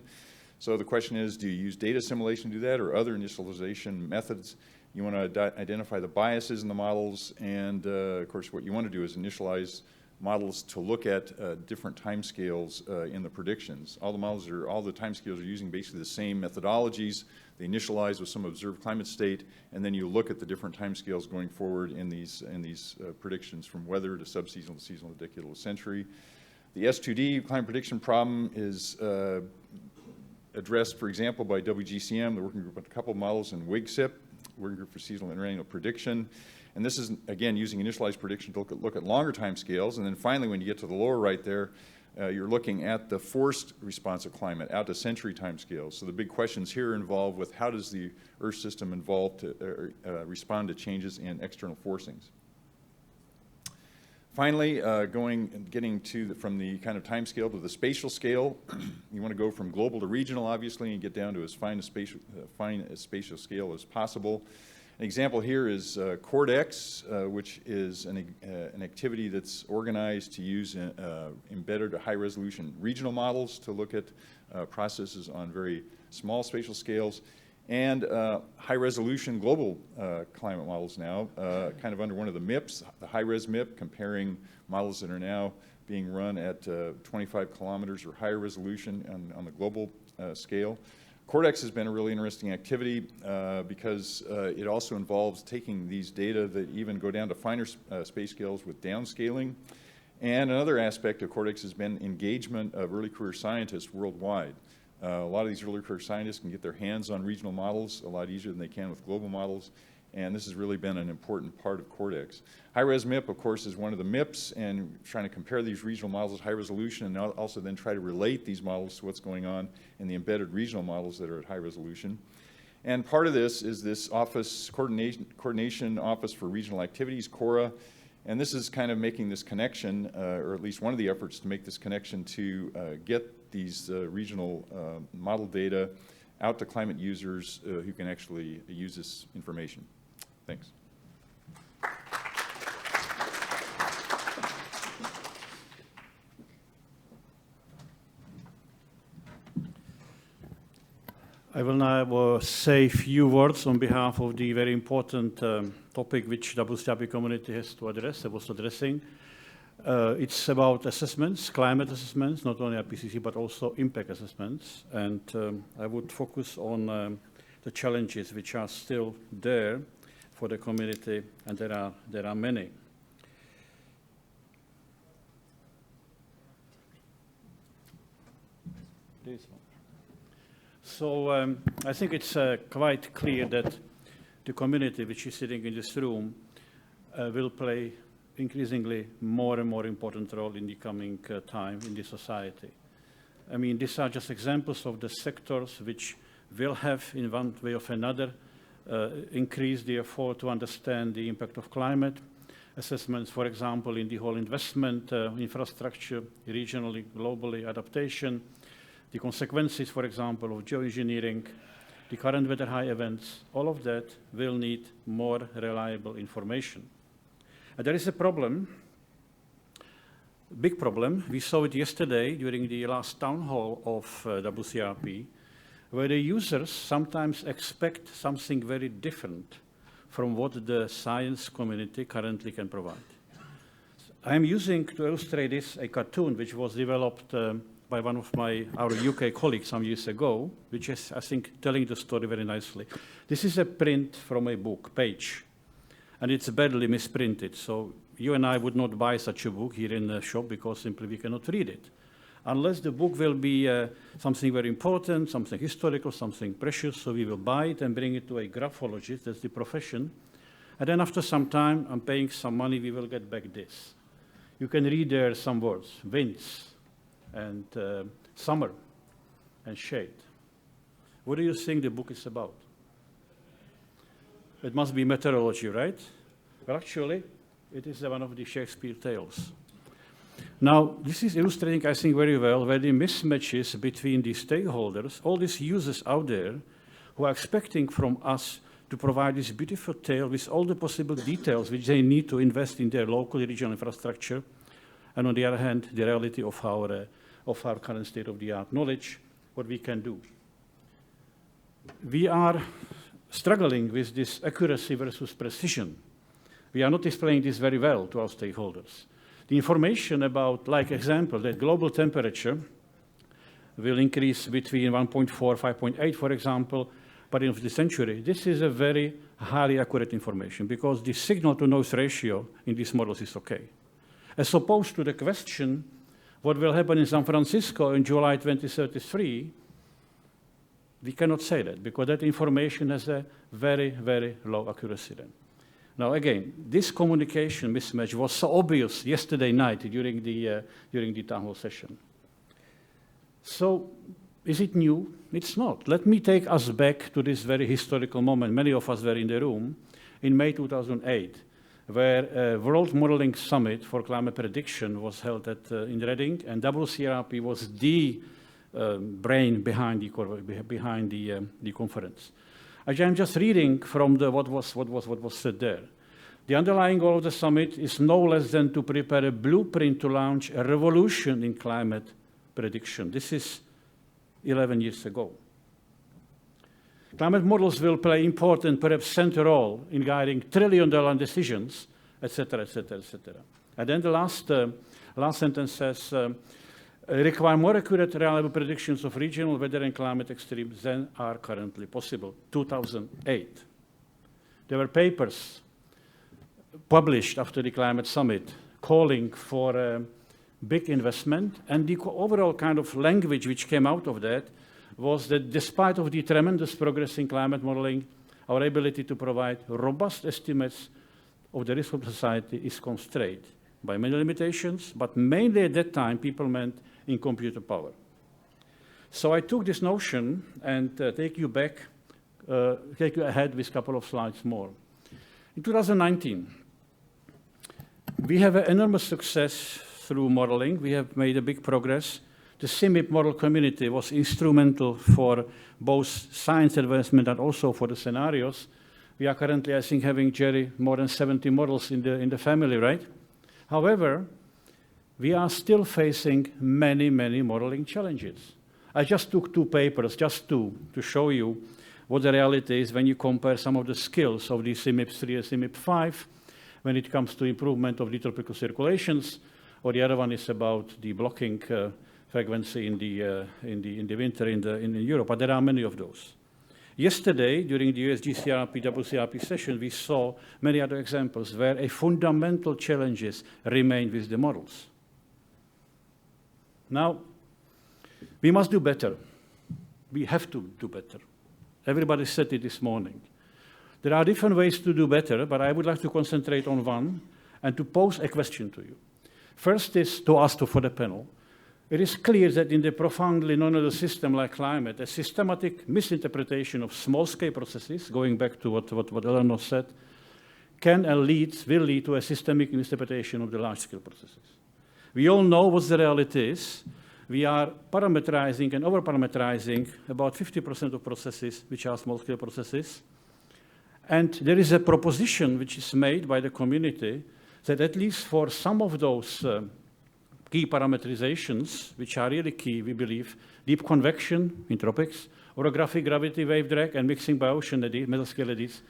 So the question is, do you use data assimilation to do that, or other initialization methods? You want to identify the biases in the models, and of course, what you want to do is initialize models to look at different timescales in the predictions. All the timescales are using basically the same methodologies. They initialize with some observed climate state, and then you look at the different timescales going forward in these predictions from weather to subseasonal to seasonal to decadal to century. The S2D climate prediction problem is addressed, for example, by WGCM, the Working Group on Coupled Models, and WGCIP, Working Group for Seasonal and Interannual Prediction. And this is, again, using initialized prediction to look at longer time scales. And then finally, when you get to the lower right there, you're looking at the forced response of climate out to century time scales. So the big questions here involve with how does the Earth system respond to changes in external forcings. Finally, getting from the kind of time scale to the spatial scale, you want to go from global to regional, obviously, and get down to as fine a spatial scale as possible. An example here is CORDEX, which is an activity that's organized to use embedded high-resolution regional models to look at processes on very small spatial scales, and high-resolution global climate models now, kind of under one of the MIPS, the high-res MIP, comparing models that are now being run at 25 kilometers or higher resolution on the global scale. CORDEX has been a really interesting activity because it also involves taking these data that even go down to finer space scales with downscaling. And another aspect of CORDEX has been engagement of early career scientists worldwide. A lot of these early career scientists can get their hands on regional models a lot easier than they can with global models, and this has really been an important part of CORDEX. High-res MIP, of course, is one of the MIPs, and trying to compare these regional models at high resolution, and also then try to relate these models to what's going on in the embedded regional models that are at high resolution. And part of this is this office, Coordination Office for Regional Activities, CORA, and this is kind of making this connection, or at least one of the efforts to make this connection to get these regional model data out to climate users who can actually use this information. Thanks. I will now say a few words on behalf of the very important topic which WCRP community has to address, was addressing. It's about assessments, climate assessments, not only IPCC, but also impact assessments. And I would focus on the challenges which are still there for the community, and there are many. So I think it's quite clear that the community which is sitting in this room will play increasingly more and more important role in the coming time in the society. I mean, these are just examples of the sectors which will have, in one way or another, increased the effort to understand the impact of climate. Assessments, for example, in the whole investment infrastructure, regionally, globally, adaptation, the consequences, for example, of geoengineering, the current weather high events, all of that will need more reliable information. And there is a problem, big problem. We saw it yesterday during the last town hall of WCRP, where the users sometimes expect something very different from what the science community currently can provide. I am using, to illustrate this, a cartoon which was developed by one of our UK colleagues some years ago, which is, I think, telling the story very nicely. This is a print from a book, page, and it's badly misprinted. So you and I would not buy such a book here in the shop because simply we cannot read it. Unless the book will be something very important, something historical, something precious, so we will buy it and bring it to a graphologist, that's the profession. And then after some time, I'm paying some money, we will get back this. You can read there some words, winds, and summer, and shade. What do you think the book is about? It must be meteorology, right? Well, actually, it is one of the Shakespeare tales. Now, this is illustrating, I think, very well where the mismatches between the stakeholders, all these users out there who are expecting from us to provide this beautiful tale with all the possible details which they need to invest in their local regional infrastructure, and on the other hand, the reality of our current state-of-the-art knowledge, what we can do. We are struggling with this accuracy versus precision. We are not explaining this very well to our stakeholders. The information about, like example, that global temperature will increase between 1.4, 5.8, for example, by the end of the century. This is a very highly accurate information because the signal-to-noise ratio in these models is okay. As opposed to the question, what will happen in San Francisco in July 2033, we cannot say that because that information has a very, very low accuracy then. Now again, this communication mismatch was so obvious yesterday night during the town hall session. So is it new? It's not. Let me take us back to this very historical moment. Many of us were in the room in May 2008. Where a World Modeling Summit for Climate Prediction was held in Reading, and WCRP was the brain behind the conference. I'm just reading from what was said there. The underlying goal of the summit is no less than to prepare a blueprint to launch a revolution in climate prediction. This is 11 years ago. Climate models will play important, perhaps central role in guiding trillion-dollar decisions, etc., etc., etc. And then the last sentence says, require more accurate, reliable predictions of regional weather and climate extremes than are currently possible. 2008. There were papers published after the climate summit calling for big investment, and the overall kind of language which came out of that was that despite of the tremendous progress in climate modeling, our ability to provide robust estimates of the risk of society is constrained by many limitations, but mainly at that time people meant in computer power. So I took this notion and take you ahead with a couple of slides more. In 2019, we have an enormous success through modeling. We have made a big progress. The CMIP model community was instrumental for both science advancement and also for the scenarios. We are currently, I think, having, Jerry, more than 70 models in the family, right? However, we are still facing many, many modeling challenges. I just took 2 papers, just 2, to show you what the reality is when you compare some of the skills of the CMIP3 and CMIP5 when it comes to improvement of the tropical circulations, or the other one is about the blocking frequency in the winter in Europe, but there are many of those. Yesterday, during the USGCRP, WCRP session, we saw many other examples where a fundamental challenges remain with the models. Now, we must do better. We have to do better. Everybody said it this morning. There are different ways to do better, but I would like to concentrate on one and to pose a question to you. First is to ask for the panel. It is clear that in the profoundly non-ordered system like climate, a systematic misinterpretation of small-scale processes, going back to what Eleanor said, can and will lead to a systemic misinterpretation of the large-scale processes. We all know what the reality is. We are parameterizing and over-parameterizing about 50% of processes which are small-scale processes. And there is a proposition which is made by the community that at least for some of those key parameterizations, which are really key, we believe, deep convection in tropics, orographic gravity, wave drag, and mixing by ocean mesoscale eddies,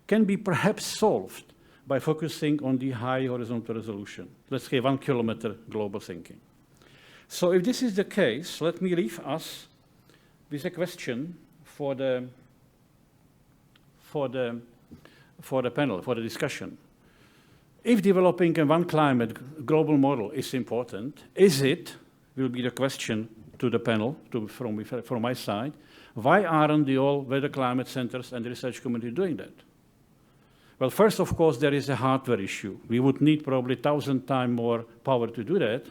can be perhaps solved by focusing on the high horizontal resolution. Let's say 1 kilometer global thinking. So if this is the case, let me leave us with a question for the panel, for the discussion. If developing a one climate global model is important, will be the question to the panel, from my side, why aren't the all weather climate centers and the research community doing that? Well, first, of course, there is a hardware issue. We would need probably 1,000 times more power to do that.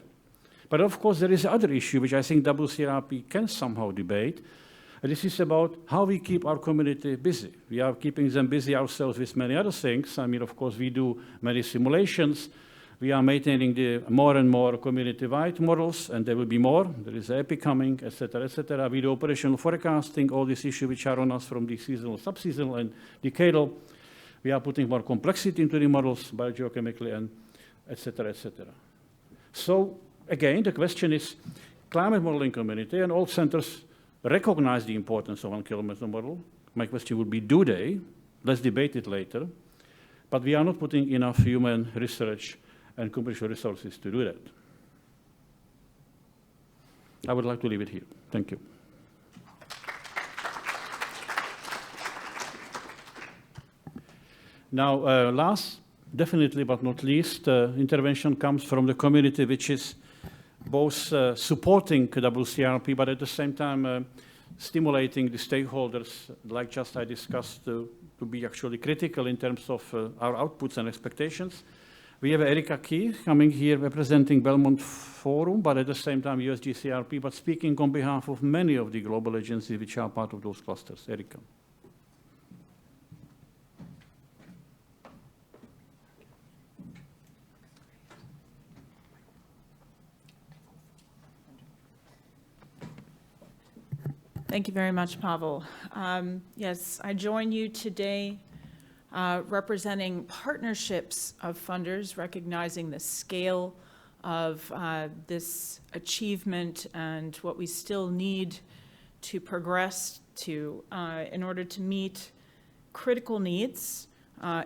But of course, there is another issue which I think WCRP can somehow debate. And this is about how we keep our community busy. We are keeping them busy ourselves with many other things. I mean, of course, we do many simulations. We are maintaining the more and more community-wide models, and there will be more. There is EPI coming, et cetera, et cetera. We do operational forecasting, all these issues which are on us from the seasonal, subseasonal, and decadal. We are putting more complexity into the models, biogeochemically, and et cetera, et cetera. So, again, the question is, climate modeling community and all centers recognize the importance of 1 kilometer model. My question would be, do they? Let's debate it later. But we are not putting enough human research and commercial resources to do that. I would like to leave it here. Thank you. Now, last, definitely but not least, intervention comes from the community, which is both supporting WCRP, but at the same time stimulating the stakeholders, like just I discussed, to be actually critical in terms of our outputs and expectations. We have Erika Key coming here representing Belmont Forum, but at the same time USGCRP, but speaking on behalf of many of the global agencies which are part of those clusters. Erika. Thank you very much, Pavel. Yes, I join you today representing partnerships of funders, recognizing the scale of this achievement and what we still need to progress to in order to meet critical needs,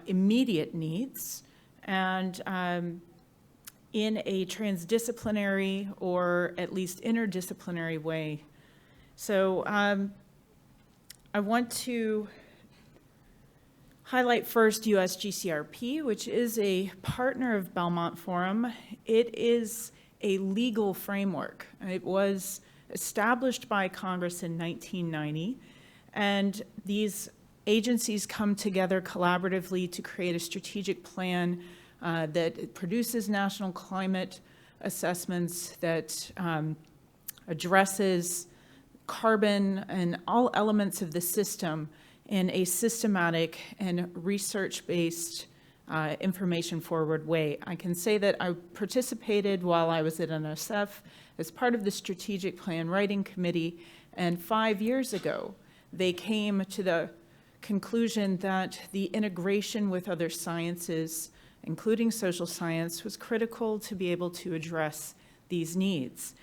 immediate needs, and in a transdisciplinary or at least interdisciplinary way. So I want to highlight first USGCRP, which is a partner of Belmont Forum. It is a legal framework. It was established by Congress in 1990, and these agencies come together collaboratively to create a strategic plan that produces national climate assessments, that addresses carbon and all elements of the system in a systematic and research-based information-forward way. I can say that I participated while I was at NSF as part of the Strategic Plan Writing Committee, and 5 years ago, they came to the conclusion that the integration with other sciences, including social science, was critical to be able to address these needs.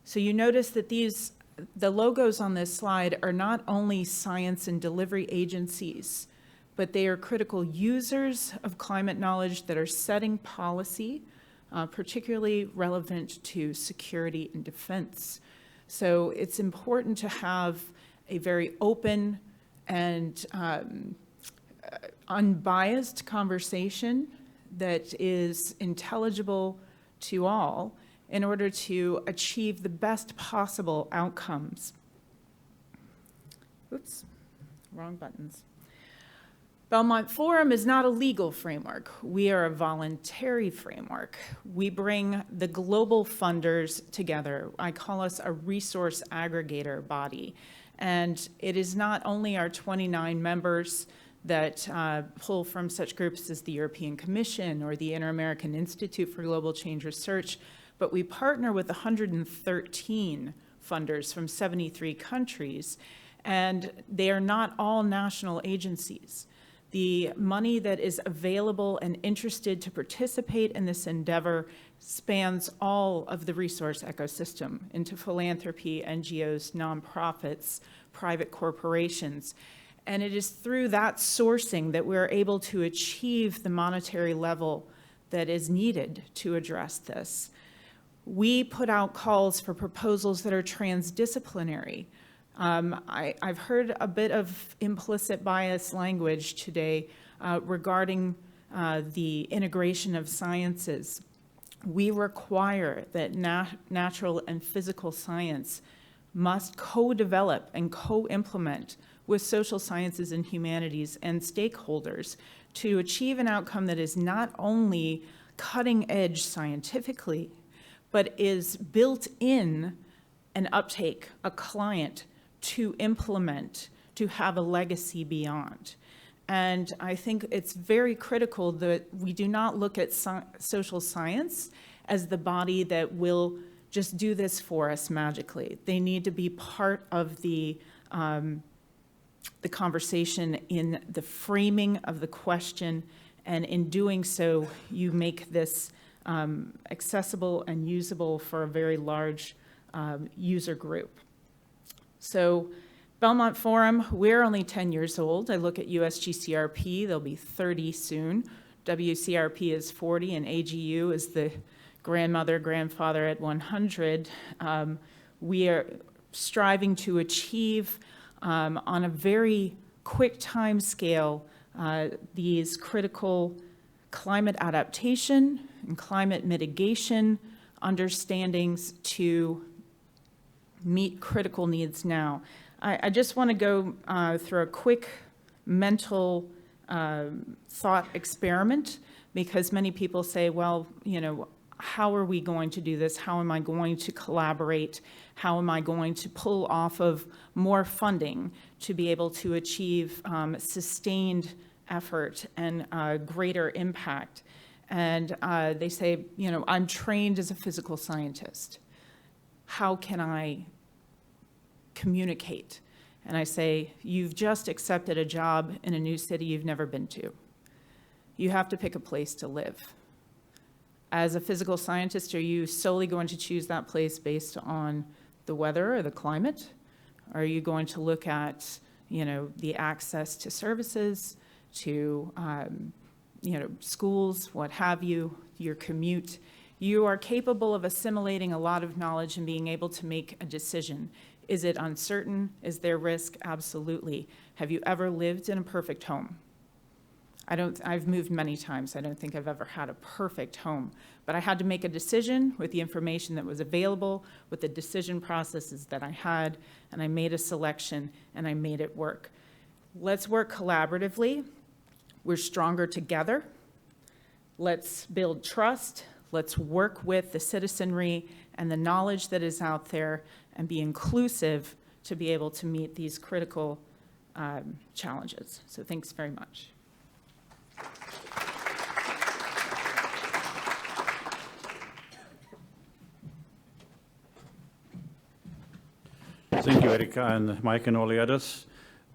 So you notice that these the logos on this slide are not only science and delivery agencies, but they are critical users of climate knowledge that are setting policy, particularly relevant to security and defense. So it's important to have a very open and unbiased conversation that is intelligible to all in order to achieve the best possible outcomes. Oops, wrong buttons. Belmont Forum is not a legal framework. We are a voluntary framework. We bring the global funders together. I call us a resource aggregator body. And it is not only our 29 members that pull from such groups as the European Commission or the Inter-American Institute for Global Change Research, but we partner with 113 funders from 73 countries, and they are not all national agencies. The money that is available and interested to participate in this endeavor spans all of the resource ecosystem into philanthropy, NGOs, nonprofits, private corporations. And it is through that sourcing that we're able to achieve the monetary level that is needed to address this. We put out calls for proposals that are transdisciplinary. I've heard a bit of implicit bias language today regarding the integration of sciences. We require that natural and physical science must co-develop and co-implement with social sciences and humanities and stakeholders to achieve an outcome that is not only cutting edge scientifically, but is built in an uptake, a client to implement, to have a legacy beyond. And I think it's very critical that we do not look at social science as the body that will just do this for us magically. They need to be part of the conversation in the framing of the question, and in doing so, you make this accessible and usable for a very large user group. So Belmont Forum, we're only 10 years old. I look at USGCRP, they'll be 30 soon. WCRP is 40, and AGU is the grandfather at 100. We are striving to achieve on a very quick time scale these critical climate adaptation and climate mitigation understandings to meet critical needs now. I just want to go through a quick mental thought experiment, because many people say, well, you know, how are we going to do this? How am I going to collaborate? How am I going to pull off of more funding to be able to achieve sustained effort and greater impact? And they say, you know, I'm trained as a physical scientist. How can I communicate? And I say, you've just accepted a job in a new city you've never been to. You have to pick a place to live. As a physical scientist, are you solely going to choose that place based on the weather or the climate? Are you going to look at, you know, the access to services, to, you know, schools, what have you, your commute? You are capable of assimilating a lot of knowledge and being able to make a decision. Is it uncertain? Is there risk? Absolutely. Have you ever lived in a perfect home? I've moved many times. I don't think I've ever had a perfect home, but I had to make a decision with the information that was available, with the decision processes that I had, and I made a selection and I made it work. Let's work collaboratively. We're stronger together. Let's build trust. Let's work with the citizenry and the knowledge that is out there and be inclusive to be able to meet these critical challenges. So thanks very much. Thank you, Erika and Mike and all the others.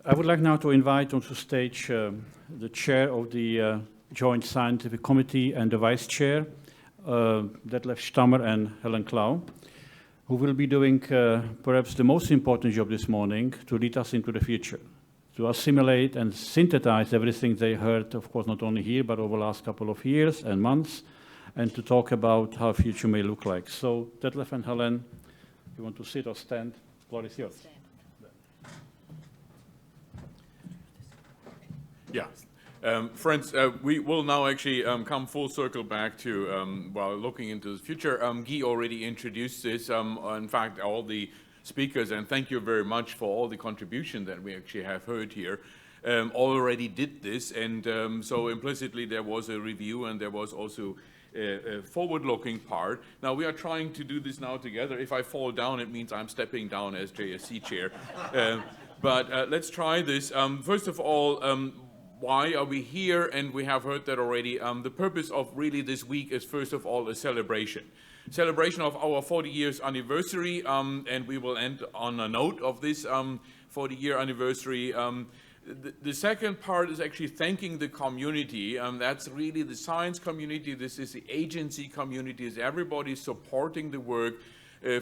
I would like now to invite onto stage the chair of the Joint Scientific Committee and the vice chair, Detlef Stammer and Helen Klau. who will be doing perhaps the most important job this morning to lead us into the future, to assimilate and synthesize everything they heard, of course, not only here, but over the last couple of years and months, and to talk about how future may look like. So, Detlef and Helen, you want to sit or stand? The floor is yours. Yeah. Friends, we will now actually come full circle back to, while looking into the future. Guy already introduced this. In fact, all the speakers, and thank you very much for all the contribution that we actually have heard here, already did this. And so implicitly there was a review and there was also a forward-looking part. Now we are trying to do this now together. If I fall down, it means I'm stepping down as JSC chair. But let's try this. First of all, why are we here? And we have heard that already. The purpose of really this week is, first of all, a celebration. Celebration of our 40 years anniversary, and we will end on a note of this 40-year anniversary. The second part is actually thanking the community. That's really the science community. This is the agency community. Is everybody supporting the work,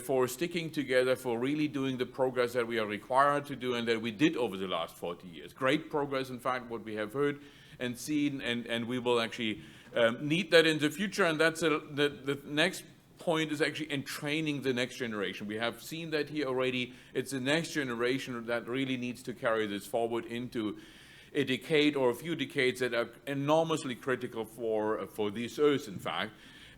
for sticking together, for really doing the progress that we are required to do and that we did over the last 40 years. Great progress, in fact, what we have heard and seen, and we will actually need that in the future. And that's the next point is actually in training the next generation. We have seen that here already. It's the next generation that really needs to carry this forward into a decade or a few decades that are enormously critical for this Earth, in fact.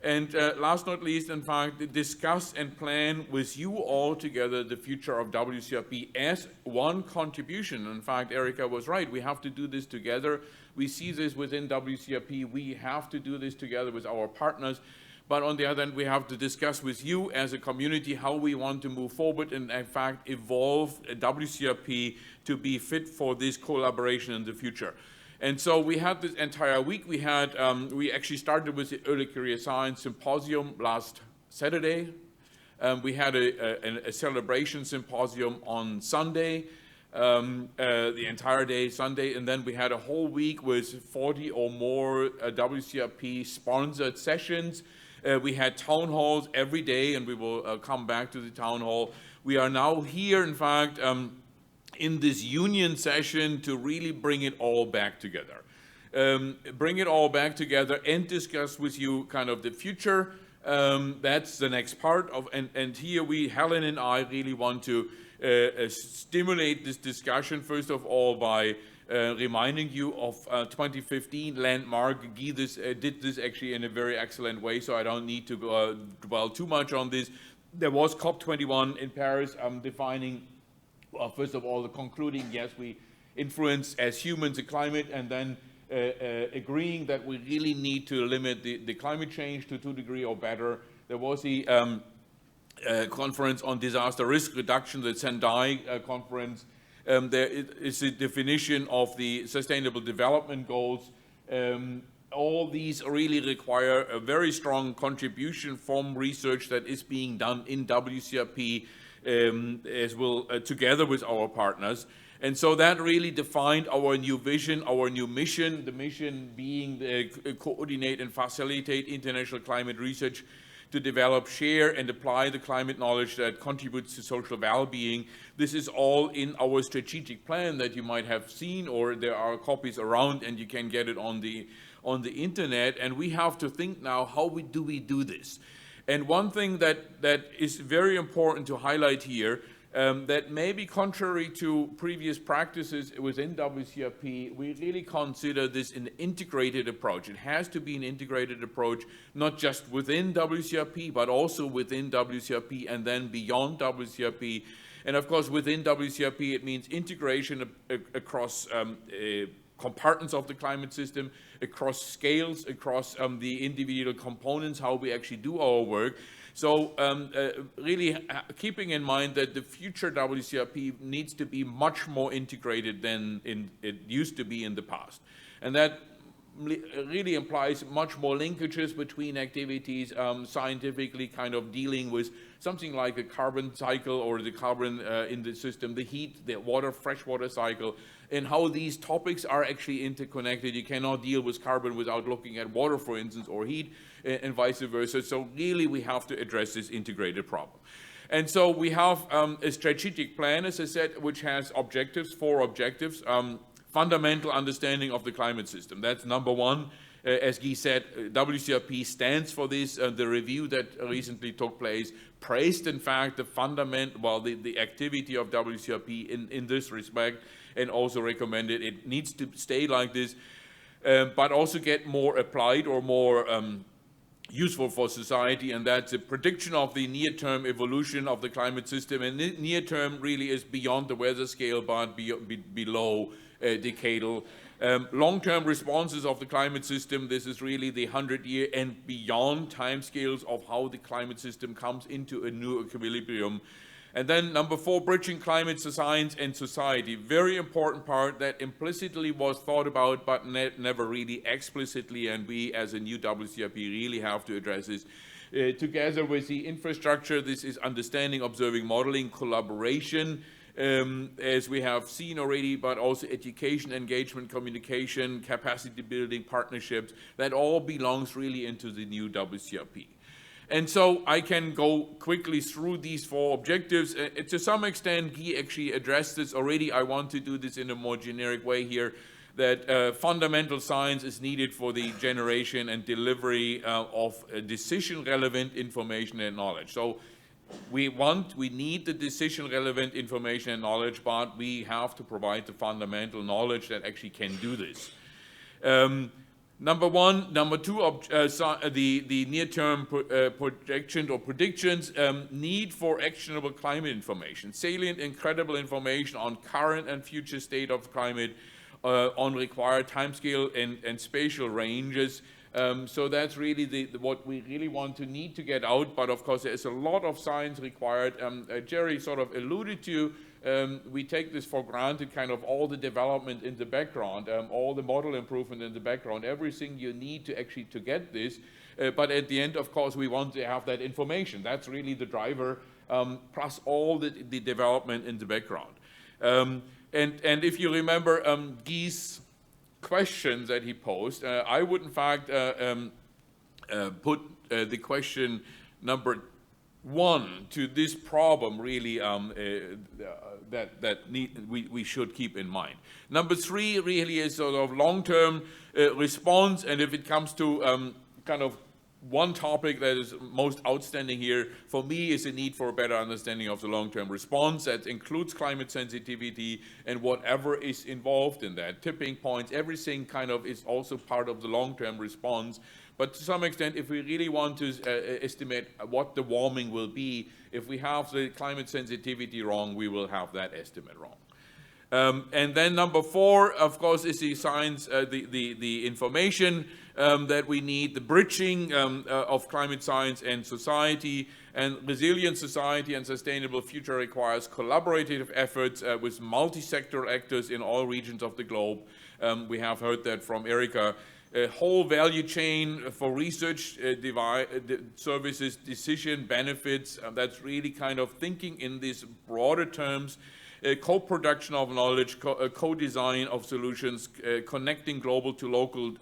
And last not least, in fact, discuss and plan with you all together the future of WCRP as one contribution. In fact, Erika was right. We have to do this together. We see this within WCRP. We have to do this together with our partners. But on the other hand, we have to discuss with you as a community how we want to move forward and, in fact, evolve WCRP to be fit for this collaboration in the future. And so we had this entire week. We actually started with the Early Career Science Symposium last Saturday. We had a celebration symposium on Sunday, the entire day Sunday, and then we had a whole week with 40 or more WCRP sponsored sessions. We had town halls every day, and we will come back to the town hall. We are now here, in fact, in this union session to really bring it all back together. Bring it all back together and discuss with you kind of the future. That's the next part of, and here Helen and I really want to stimulate this discussion, first of all, by reminding you of 2015 landmark. Guy did this actually in a very excellent way, so I don't need to dwell too much on this. There was COP21 in Paris defining, well, first of all, the concluding, yes, we influence as humans the climate, and then agreeing that we really need to limit the climate change to 2 degrees or better. There was the conference on disaster risk reduction, the Sendai conference. There is a definition of the Sustainable Development Goals. All these really require a very strong contribution from research that is being done in WCRP, as well, together with our partners. And so that really defined our new vision, our new mission, the mission being to coordinate and facilitate international climate research to develop, share, and apply the climate knowledge that contributes to social well-being. This is all in our strategic plan that you might have seen, or there are copies around and you can get it on the internet. And we have to think now, how do we do this? And one thing that is very important to highlight here, that may be contrary to previous practices within WCRP, we really consider this an integrated approach. It has to be an integrated approach, not just within WCRP, but also within WCRP and then beyond WCRP. And of course, within WCRP, it means integration across compartments of the climate system, across scales, across the individual components, how we actually do our work. So really keeping in mind that the future WCRP needs to be much more integrated than it used to be in the past. And that really implies much more linkages between activities, scientifically kind of dealing with something like a carbon cycle or the carbon in the system, the heat, the water, freshwater cycle, and how these topics are actually interconnected. You cannot deal with carbon without looking at water, for instance, or heat, and vice versa. So really we have to address this integrated problem. And so we have a strategic plan, as I said, which has objectives, 4 objectives. Fundamental understanding of the climate system. That's number 1. As Guy said, WCRP stands for this. The review that recently took place praised, in fact, the activity of WCRP in this respect, and also recommended it needs to stay like this, but also get more applied or more useful for society, and that's a prediction of the near-term evolution of the climate system. And near-term really is beyond the weather scale, but below decadal. Long-term responses of the climate system, this is really the 100-year and beyond timescales of how the climate system comes into a new equilibrium. And then number 4, bridging climate science and society. Very important part that implicitly was thought about, but never really explicitly, and we as a new WCRP really have to address this. Together with the infrastructure, this is understanding, observing, modeling, collaboration, as we have seen already, but also education, engagement, communication, capacity building, partnerships. That all belongs really into the new WCRP. And so I can go quickly through these 4 objectives. To some extent, Guy actually addressed this already. I want to do this in a more generic way here, that fundamental science is needed for the generation and delivery of decision-relevant information and knowledge. So we need the decision-relevant information and knowledge, but we have to provide the fundamental knowledge that actually can do this. Number 1, number 2, the near-term projection or predictions, need for actionable climate information, salient and credible information on current and future state of climate, on required timescale and spatial ranges. So that's really what we really need to get out, but of course there's a lot of science required. Jerry sort of alluded to, we take this for granted, kind of all the development in the background, all the model improvement in the background, everything you need to actually to get this, but at the end, of course, we want to have that information. That's really the driver, plus all the development in the background. And if you remember Guy's questions that he posed, I would in fact put the question number 1 to this problem really we should keep in mind. Number 3 really is sort of long-term response, and if it comes to kind of one topic that is most outstanding here for me is the need for a better understanding of the long-term response. That includes climate sensitivity and whatever is involved in that. Tipping points, everything kind of is also part of the long-term response. But to some extent, if we really want to estimate what the warming will be, if we have the climate sensitivity wrong, we will have that estimate wrong. And then number 4, of course, is the science, the information that we need, the bridging of climate science and society. And resilient society and sustainable future requires collaborative efforts with multi-sector actors in all regions of the globe. We have heard that from Erika. A whole value chain for research, services, decision, benefits. That's really kind of thinking in these broader terms. Co-production of knowledge, co-design of solutions, connecting global to local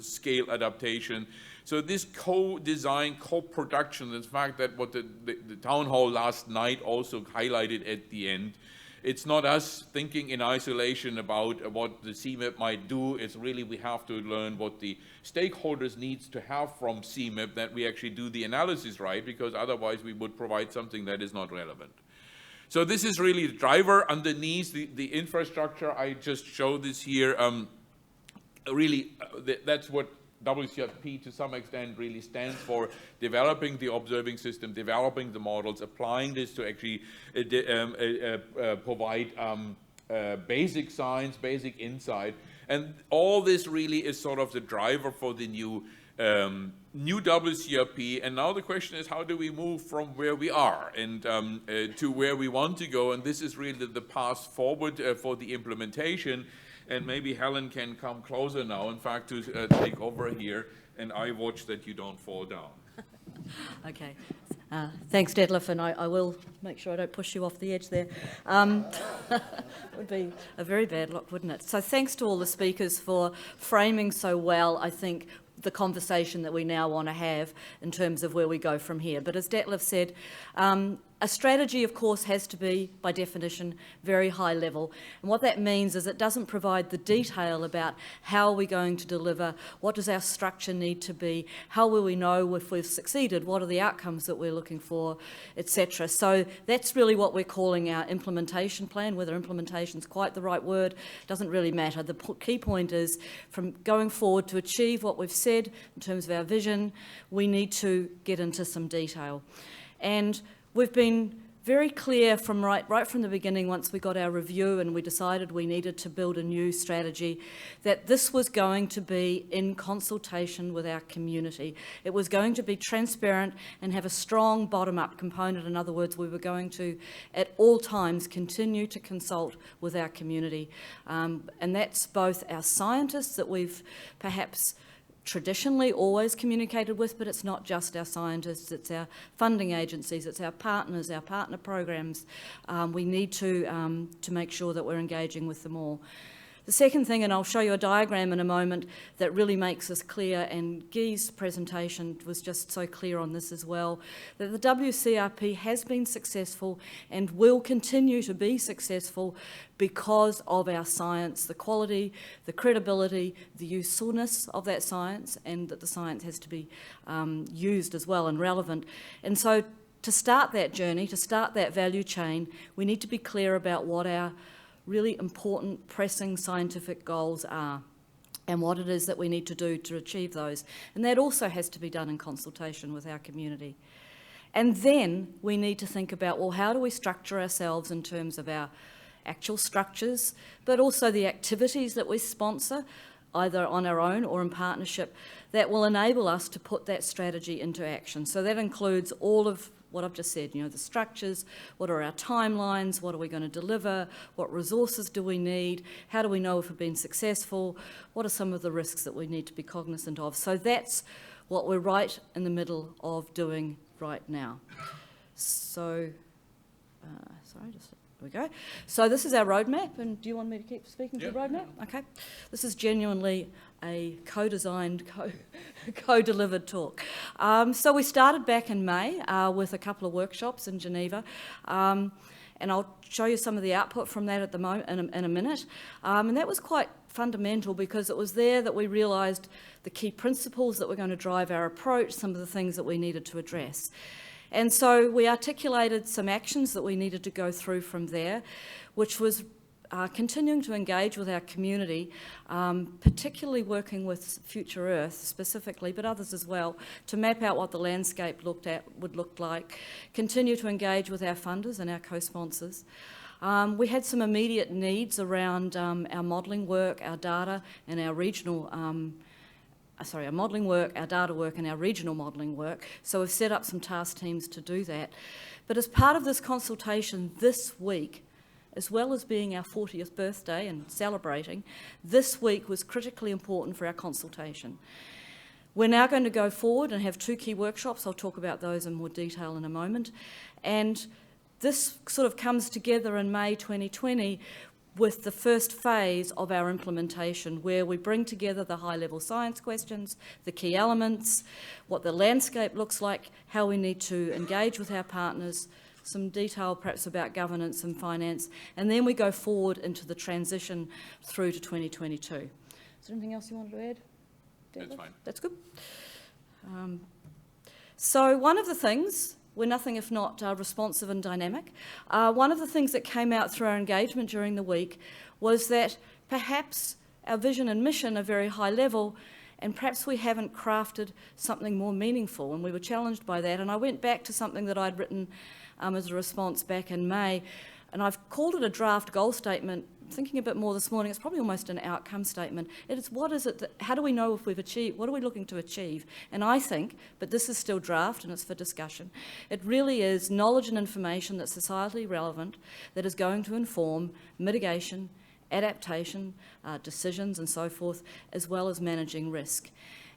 scale adaptation. So this co-design, co-production, in fact, that what the town hall last night also highlighted at the end. It's not us thinking in isolation about what the CMIP might do. It's really we have to learn what the stakeholders needs to have from CMIP, that we actually do the analysis right, because otherwise we would provide something that is not relevant. So this is really the driver underneath the infrastructure. I just showed this here. That's what WCRP to some extent really stands for, developing the observing system, developing the models, applying this to actually provide basic science, basic insight. And all this really is sort of the driver for the new WCRP. And now the question is, how do we move from where we are and to where we want to go? And this is really the path forward for the implementation. And maybe Helen can come closer now, in fact, to take over here, and I watch that you don't fall down. Okay. Thanks, Detlef, and I will make sure I don't push you off the edge there. Would be a very bad look, wouldn't it? So thanks to all the speakers for framing so well, I think, the conversation that we now want to have in terms of where we go from here. But as Detlef said, A strategy, of course, has to be, by definition, very high level. And what that means is it doesn't provide the detail about how we're going to deliver, what does our structure need to be, how will we know if we've succeeded, what are the outcomes that we're looking for, etc. So that's really what we're calling our implementation plan. Whether implementation is quite the right word doesn't really matter. The key point is, from going forward to achieve what we've said in terms of our vision, we need to get into some detail. And we've been very clear from right from the beginning, once we got our review and we decided we needed to build a new strategy, that this was going to be in consultation with our community. It was going to be transparent and have a strong bottom-up component. In other words, we were going to, at all times, continue to consult with our community. And that's both our scientists that we've perhaps traditionally always communicated with, but it's not just our scientists, it's our funding agencies, it's our partners, our partner programs. We need to make sure that we're engaging with them all. The second thing, and I'll show you a diagram in a moment that really makes this clear, and Guy's presentation was just so clear on this as well, that the WCRP has been successful and will continue to be successful because of our science, the quality, the credibility, the usefulness of that science, and that the science has to be used as well and relevant. And so to start that journey, to start that value chain, we need to be clear about what our really important, pressing scientific goals are and what it is that we need to do to achieve those. And that also has to be done in consultation with our community. And then we need to think about, well, how do we structure ourselves in terms of our actual structures, but also the activities that we sponsor, either on our own or in partnership, that will enable us to put that strategy into action. So that includes all of what I've just said, the structures, what are our timelines, what are we going to deliver, what resources do we need, how do we know if we've been successful, what are some of the risks that we need to be cognizant of. So that's what we're right in the middle of doing right now. So, there we go. So this is our roadmap, and do you want me to keep speaking to the roadmap? Okay. This is genuinely a co-designed, co-delivered talk. So we started back in May with a couple of workshops in Geneva, and I'll show you some of the output from that at the moment in a minute. And that was quite fundamental because it was there that we realised the key principles that were going to drive our approach, some of the things that we needed to address. And so we articulated some actions that we needed to go through from there, which was continuing to engage with our community, particularly working with Future Earth specifically, but others as well, to map out what the landscape would look like, continue to engage with our funders and our co-sponsors. We had some immediate needs around our modelling work, our data, and our regional our modelling work, our data work, and our regional modelling work. So we've set up some task teams to do that. But as part of this consultation this week, as well as being our 40th birthday and celebrating, this week was critically important for our consultation. We're now going to go forward and have 2 key workshops. I'll talk about those in more detail in a moment. And this sort of comes together in May 2020 with the first phase of our implementation, where we bring together the high-level science questions, the key elements, what the landscape looks like, how we need to engage with our partners, some detail perhaps about governance and finance, and then we go forward into the transition through to 2022. Is there anything else you wanted to add? That's fine. That's good. So one of the things, we're nothing if not responsive and dynamic. One of the things that came out through our engagement during the week was that perhaps our vision and mission are very high level, and perhaps we haven't crafted something more meaningful, and we were challenged by that. And I went back to something that I'd written as a response back in May, and I've called it a draft goal statement. Thinking a bit more this morning, it's probably almost an outcome statement. It is, what is it that, how do we know if we've achieved, what are we looking to achieve? And I think, but this is still draft and it's for discussion, it really is knowledge and information that's societally relevant, that is going to inform mitigation, adaptation, decisions and so forth, as well as managing risk.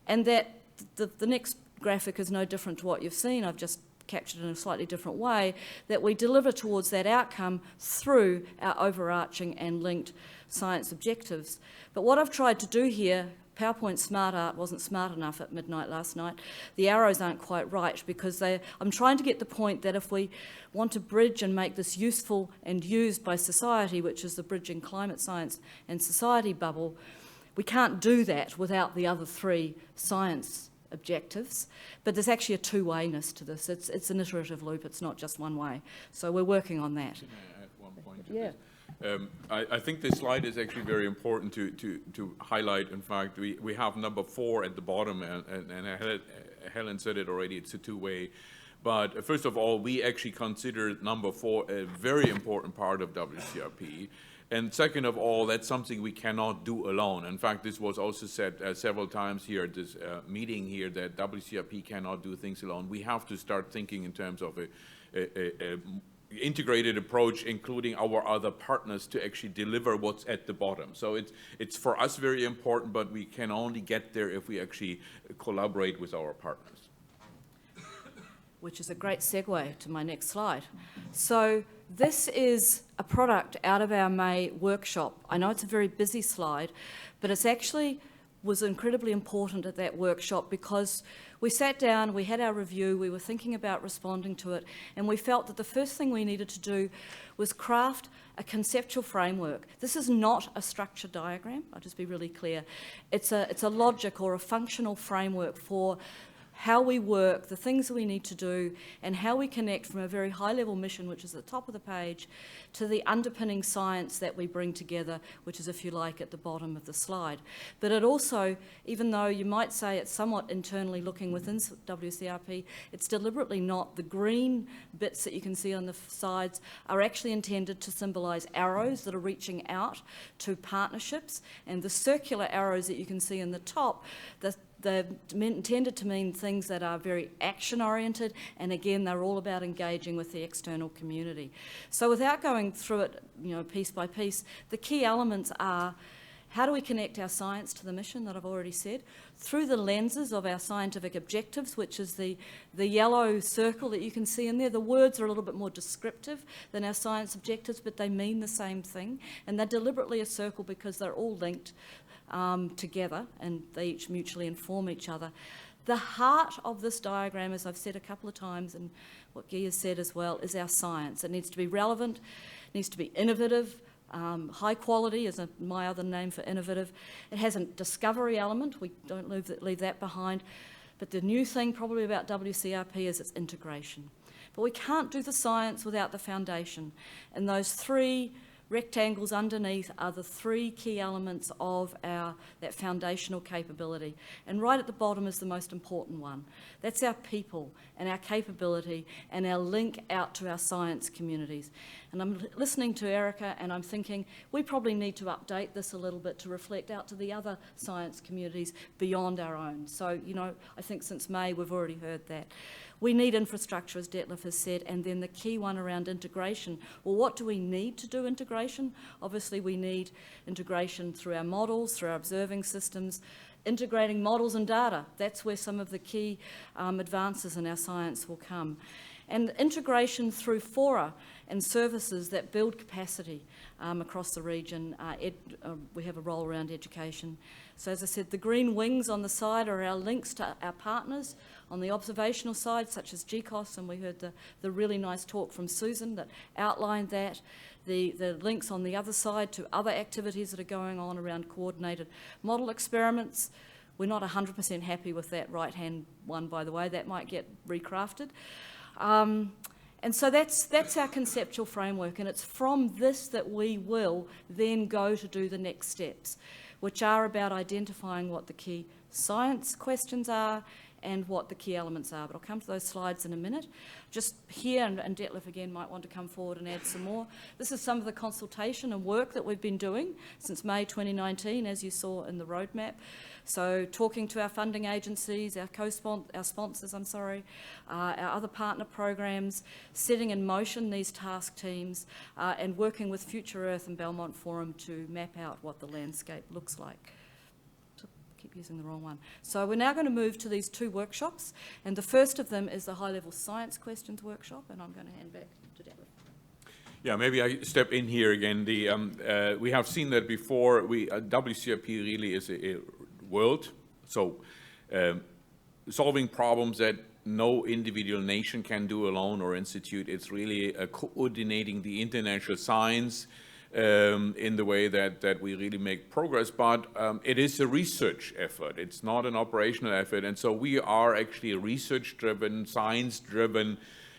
And that the next graphic is no different to what you've seen. I've just captured in a slightly different way, that we deliver towards that outcome through our overarching and linked science objectives. But what I've tried to do here, PowerPoint Smart Art wasn't smart enough at midnight last night. The arrows aren't quite right because I'm trying to get the point that if we want to bridge and make this useful and used by society, which is the Bridging Climate Science and Society bubble, we can't do that without the other 3 science objectives. But there's actually a two-wayness to this. It's an iterative loop. It's not just one way. So we're working on that. Can I add one point to this? I think this slide is actually very important to highlight. In fact, we have number 4 at the bottom, and Helen said it already, it's a two-way. But first of all, we actually consider number 4 a very important part of WCRP. And second of all, that's something we cannot do alone. In fact, this was also said several times here at this meeting here, that WCRP cannot do things alone. We have to start thinking in terms of a integrated approach, including our other partners, to actually deliver what's at the bottom. So it's for us very important, but we can only get there if we actually collaborate with our partners. Which is a great segue to my next slide. So this is a product out of our May workshop. I know it's a very busy slide, but it's actually was incredibly important at that workshop because we sat down, we had our review, we were thinking about responding to it, and we felt that the first thing we needed to do was craft a conceptual framework. This is not a structure diagram, I'll just be really clear. It's a logic or a functional framework for how we work, the things that we need to do, and how we connect from a very high-level mission, which is at the top of the page, to the underpinning science that we bring together, which is, if you like, at the bottom of the slide. But it also, even though you might say it's somewhat internally looking within WCRP, it's deliberately not. The green bits that you can see on the sides are actually intended to symbolise arrows that are reaching out to partnerships, and the circular arrows that you can see in the top, they're intended to mean things that are very action-oriented, and again, they're all about engaging with the external community. So without going through it, piece by piece, the key elements are: how do we connect our science to the mission that I've already said? Through the lenses of our scientific objectives, which is the yellow circle that you can see in there. The words are a little bit more descriptive than our science objectives, but they mean the same thing, and they're deliberately a circle because they're all linked together, and they each mutually inform each other. The heart of this diagram, as I've said a couple of times, and what Guy has said as well, is our science. It needs to be relevant, it needs to be innovative. High quality is my other name for innovative. It has a discovery element, we don't leave that behind. But the new thing probably about WCRP is its integration. But we can't do the science without the foundation, and those 3 rectangles underneath are the 3 key elements of that foundational capability. And right at the bottom is the most important one. That's our people and our capability and our link out to our science communities. And I'm listening to Erica and I'm thinking we probably need to update this a little bit to reflect out to the other science communities beyond our own. So, I think since May we've already heard that. We need infrastructure, as Detlef has said, and then the key one around integration. Well, what do we need to do integration? Obviously, we need integration through our models, through our observing systems, integrating models and data. That's where some of the key advances in our science will come. And integration through fora and services that build capacity across the region. We have a role around education. So as I said, the green wings on the side are our links to our partners on the observational side, such as GCOS, and we heard the really nice talk from Susan that outlined that. The links on the other side to other activities that are going on around coordinated model experiments. We're not 100% happy with that right-hand one, by the way. That might get recrafted. And so that's our conceptual framework, and it's from this that we will then go to do the next steps, which are about identifying what the key science questions are and what the key elements are. But I'll come to those slides in a minute. Just here, and Detlef again might want to come forward and add some more. This is some of the consultation and work that we've been doing since May 2019, as you saw in the roadmap. So talking to our funding agencies, our sponsors, our other partner programs, setting in motion these task teams, and working with Future Earth and Belmont Forum to map out what the landscape looks like. Keep using the wrong one. So we're now going to move to these 2 workshops, and the first of them is the high-level science questions workshop, and I'm going to hand back to Detlef. Yeah, maybe I step in here again. We have seen that before. WCRP really is world. So solving problems that no individual nation can do alone or institute. It's really coordinating the international science in the way that we really make progress, but it is a research effort. It's not an operational effort, and so we are actually research-driven, science-driven,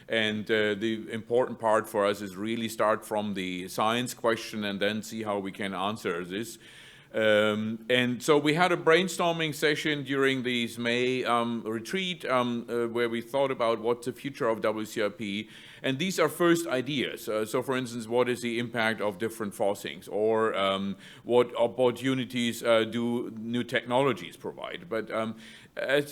and the important part for us is really start from the science question and then see how we can answer this. And so we had a brainstorming session during this May retreat where we thought about what's the future of WCRP. And these are first ideas. So for instance, what is the impact of different forcings, or what opportunities do new technologies provide? But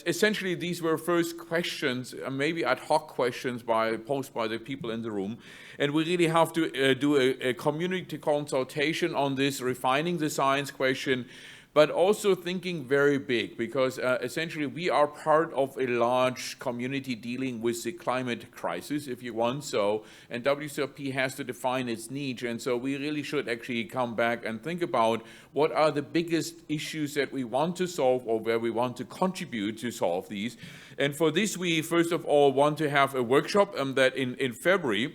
essentially, these were first questions, maybe ad hoc questions posed by the people in the room. And we really have to do a community consultation on this, refining the science question, but also thinking very big, because essentially we are part of a large community dealing with the climate crisis, if you want so, and WCRP has to define its niche, and so we really should actually come back and think about what are the biggest issues that we want to solve or where we want to contribute to solve these. And for this, we first of all want to have a workshop that in February,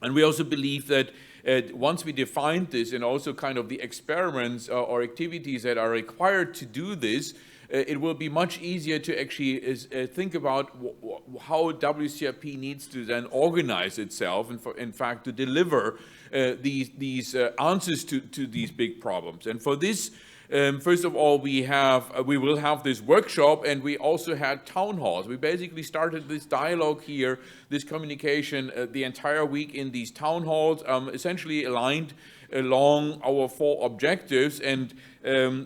and we also believe that once we define this and also kind of the experiments or activities that are required to do this, it will be much easier to actually think about how WCRP needs to then organize itself and, in fact, to deliver these answers to these big problems. And for this, first of all, we will have this workshop, and we also had town halls. We basically started this dialogue here, this communication, the entire week in these town halls, essentially aligned along our 4 objectives, and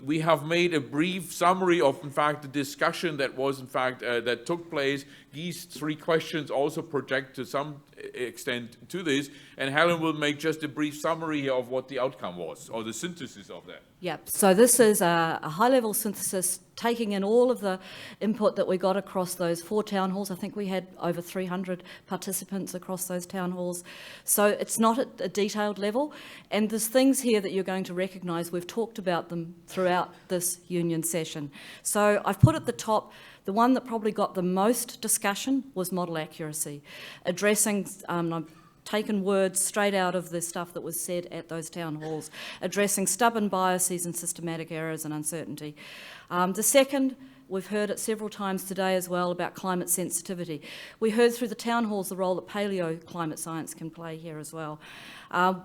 we have made a brief summary of, in fact, the discussion that was, in fact, that took place. These 3 questions also project to some extent to this, and Helen will make just a brief summary here of what the outcome was, or the synthesis of that. Yeah, so this is a high-level synthesis, taking in all of the input that we got across those 4 town halls. I think we had over 300 participants across those town halls. So it's not at a detailed level, and there's things here that you're going to recognise. We've talked about them throughout this union session. So I've put at the top, the one that probably got the most discussion was model accuracy, addressing, I've taken words straight out of the stuff that was said at those town halls, addressing stubborn biases and systematic errors and uncertainty. The second, we've heard it several times today as well, about climate sensitivity. We heard through the town halls the role that paleoclimate science can play here as well.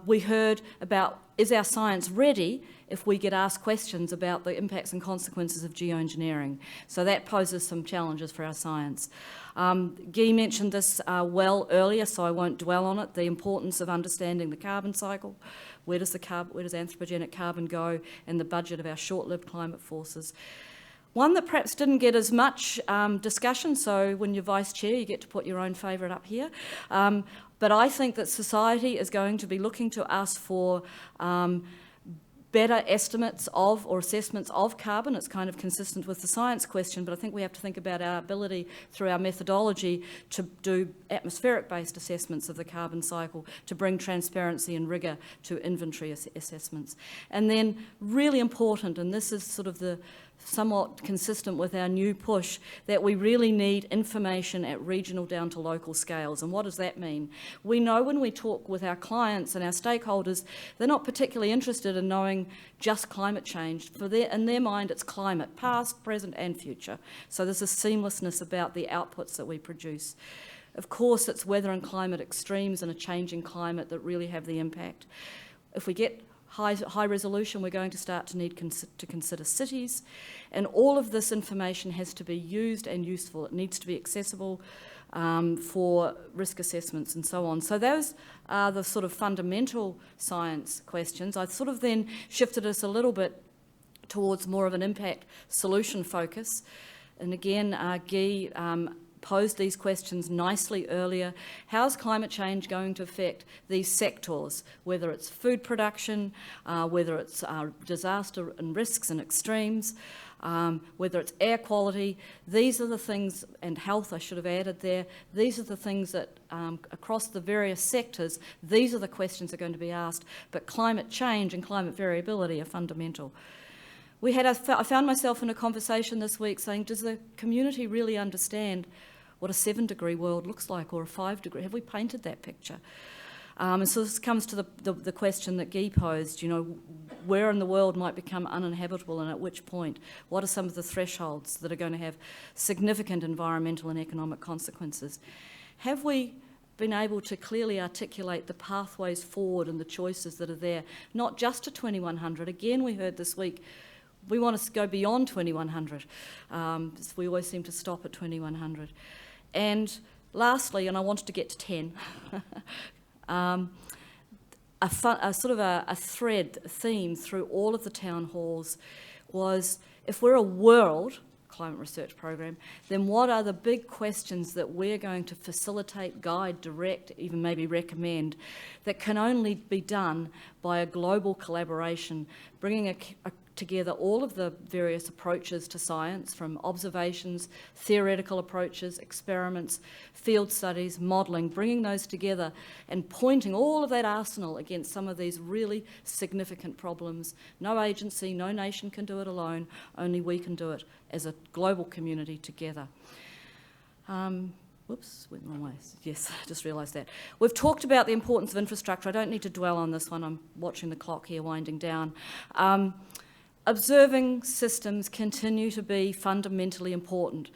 We heard about, is our science ready if we get asked questions about the impacts and consequences of geoengineering? So that poses some challenges for our science. Guy mentioned this well earlier, so I won't dwell on it, the importance of understanding the carbon cycle. Where does anthropogenic carbon go, and the budget of our short-lived climate forces. One that perhaps didn't get as much discussion, so when you're vice chair, you get to put your own favourite up here. But I think that society is going to be looking to us for better estimates of or assessments of carbon. It's kind of consistent with the science question, but I think we have to think about our ability through our methodology to do atmospheric-based assessments of the carbon cycle, to bring transparency and rigour to inventory assessments. And then really important, and this is sort of the somewhat consistent with our new push, that we really need information at regional down to local scales. And what does that mean? We know when we talk with our clients and our stakeholders, they're not particularly interested in knowing just climate change. In their mind, it's climate, past, present and future. So there's a seamlessness about the outputs that we produce. Of course, it's weather and climate extremes and a changing climate that really have the impact. If we get high resolution, we're going to start to need to consider cities, and all of this information has to be used and useful. It needs to be accessible for risk assessments and so on. So those are the sort of fundamental science questions. I sort of then shifted us a little bit towards more of an impact solution focus, and again, Guy posed these questions nicely earlier. How's climate change going to affect these sectors, whether it's food production, whether it's disaster and risks and extremes, whether it's air quality? These are the things, and health I should have added there, these are the things that across the various sectors, these are the questions that are going to be asked, but climate change and climate variability are fundamental. I found myself in a conversation this week saying, does the community really understand what a 7-degree world looks like, or a 5-degree? Have we painted that picture? And so this comes to the question that Guy posed, you know, where in the world might become uninhabitable and at which point? What are some of the thresholds that are going to have significant environmental and economic consequences? Have we been able to clearly articulate the pathways forward and the choices that are there, not just to 2100? Again, we heard this week, we want to go beyond 2100. We always seem to stop at 2100. And lastly, and I wanted to get to 10, a thread, a theme through all of the town halls was, if we're a world climate research program, then what are the big questions that we're going to facilitate, guide, direct, even maybe recommend, that can only be done by a global collaboration, bringing together all of the various approaches to science, from observations, theoretical approaches, experiments, field studies, modelling, bringing those together and pointing all of that arsenal against some of these really significant problems. No agency, no nation can do it alone, only we can do it as a global community together. Whoops, went the wrong way. Yes, I just realised that. We've talked about the importance of infrastructure. I don't need to dwell on this one. I'm watching the clock here winding down. Observing systems continue to be fundamentally important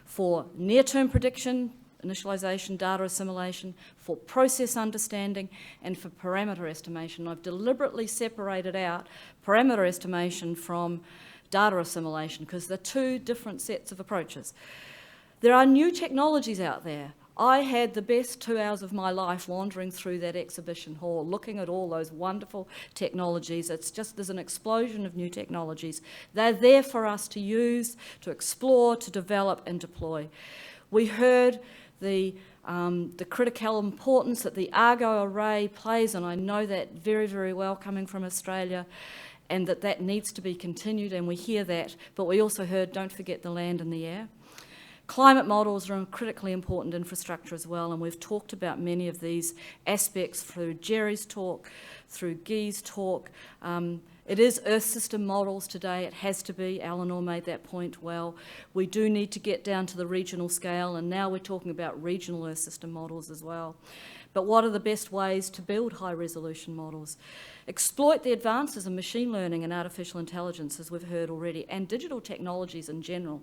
for near-term prediction, initialisation, data assimilation, for process understanding, and for parameter estimation. I've deliberately separated out parameter estimation from data assimilation because they're two different sets of approaches. There are new technologies out there. I had the best 2 hours of my life wandering through that exhibition hall, looking at all those wonderful technologies. It's just, there's an explosion of new technologies. They're there for us to use, to explore, to develop and deploy. We heard the critical importance that the Argo array plays, and I know that very, very well coming from Australia, and that needs to be continued, and we hear that. But we also heard, don't forget the land and the air. Climate models are a critically important infrastructure as well, and we've talked about many of these aspects through Jerry's talk, through Guy's talk. It is Earth system models today, it has to be. Eleanor made that point well. We do need to get down to the regional scale, and now we're talking about regional Earth system models as well. But what are the best ways to build high-resolution models? Exploit the advances in machine learning and artificial intelligence, as we've heard already, and digital technologies in general.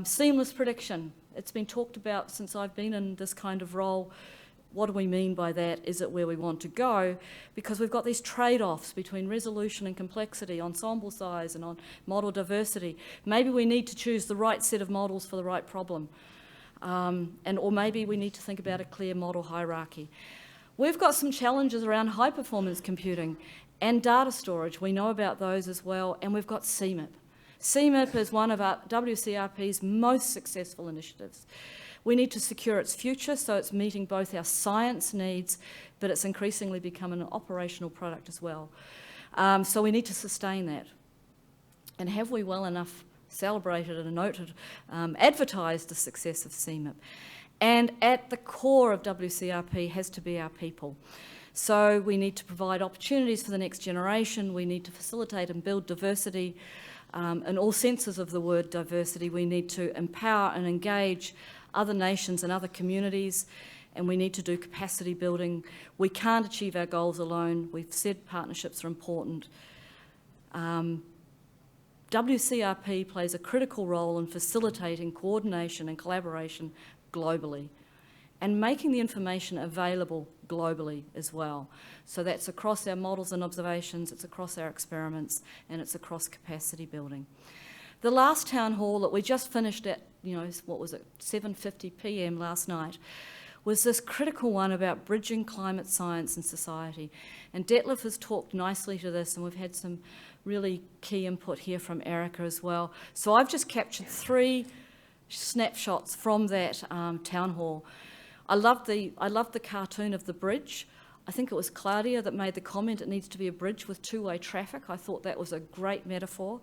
Seamless prediction. It's been talked about since I've been in this kind of role. What do we mean by that? Is it where we want to go? Because we've got these trade-offs between resolution and complexity, ensemble size and on model diversity. Maybe we need to choose the right set of models for the right problem. Or maybe we need to think about a clear model hierarchy. We've got some challenges around high-performance computing and data storage. We know about those as well, and we've got CMIP. CMIP is one of our WCRP's most successful initiatives. We need to secure its future so it's meeting both our science needs, but it's increasingly becoming an operational product as well. So we need to sustain that. And have we well enough celebrated and noted, advertised the success of CMIP? And at the core of WCRP has to be our people. So we need to provide opportunities for the next generation. We need to facilitate and build diversity. In all senses of the word diversity, we need to empower and engage other nations and other communities, and we need to do capacity building. We can't achieve our goals alone. We've said partnerships are important. WCRP plays a critical role in facilitating coordination and collaboration globally, and making the information available globally as well. So that's across our models and observations, it's across our experiments, and it's across capacity building. The last town hall that we just finished at, 7:50 p.m. last night, was this critical one about bridging climate science and society. And Detlef has talked nicely to this, and we've had some really key input here from Erica as well. So I've just captured 3 snapshots from that town hall. I love the cartoon of the bridge. I think it was Claudia that made the comment, it needs to be a bridge with two-way traffic. I thought that was a great metaphor.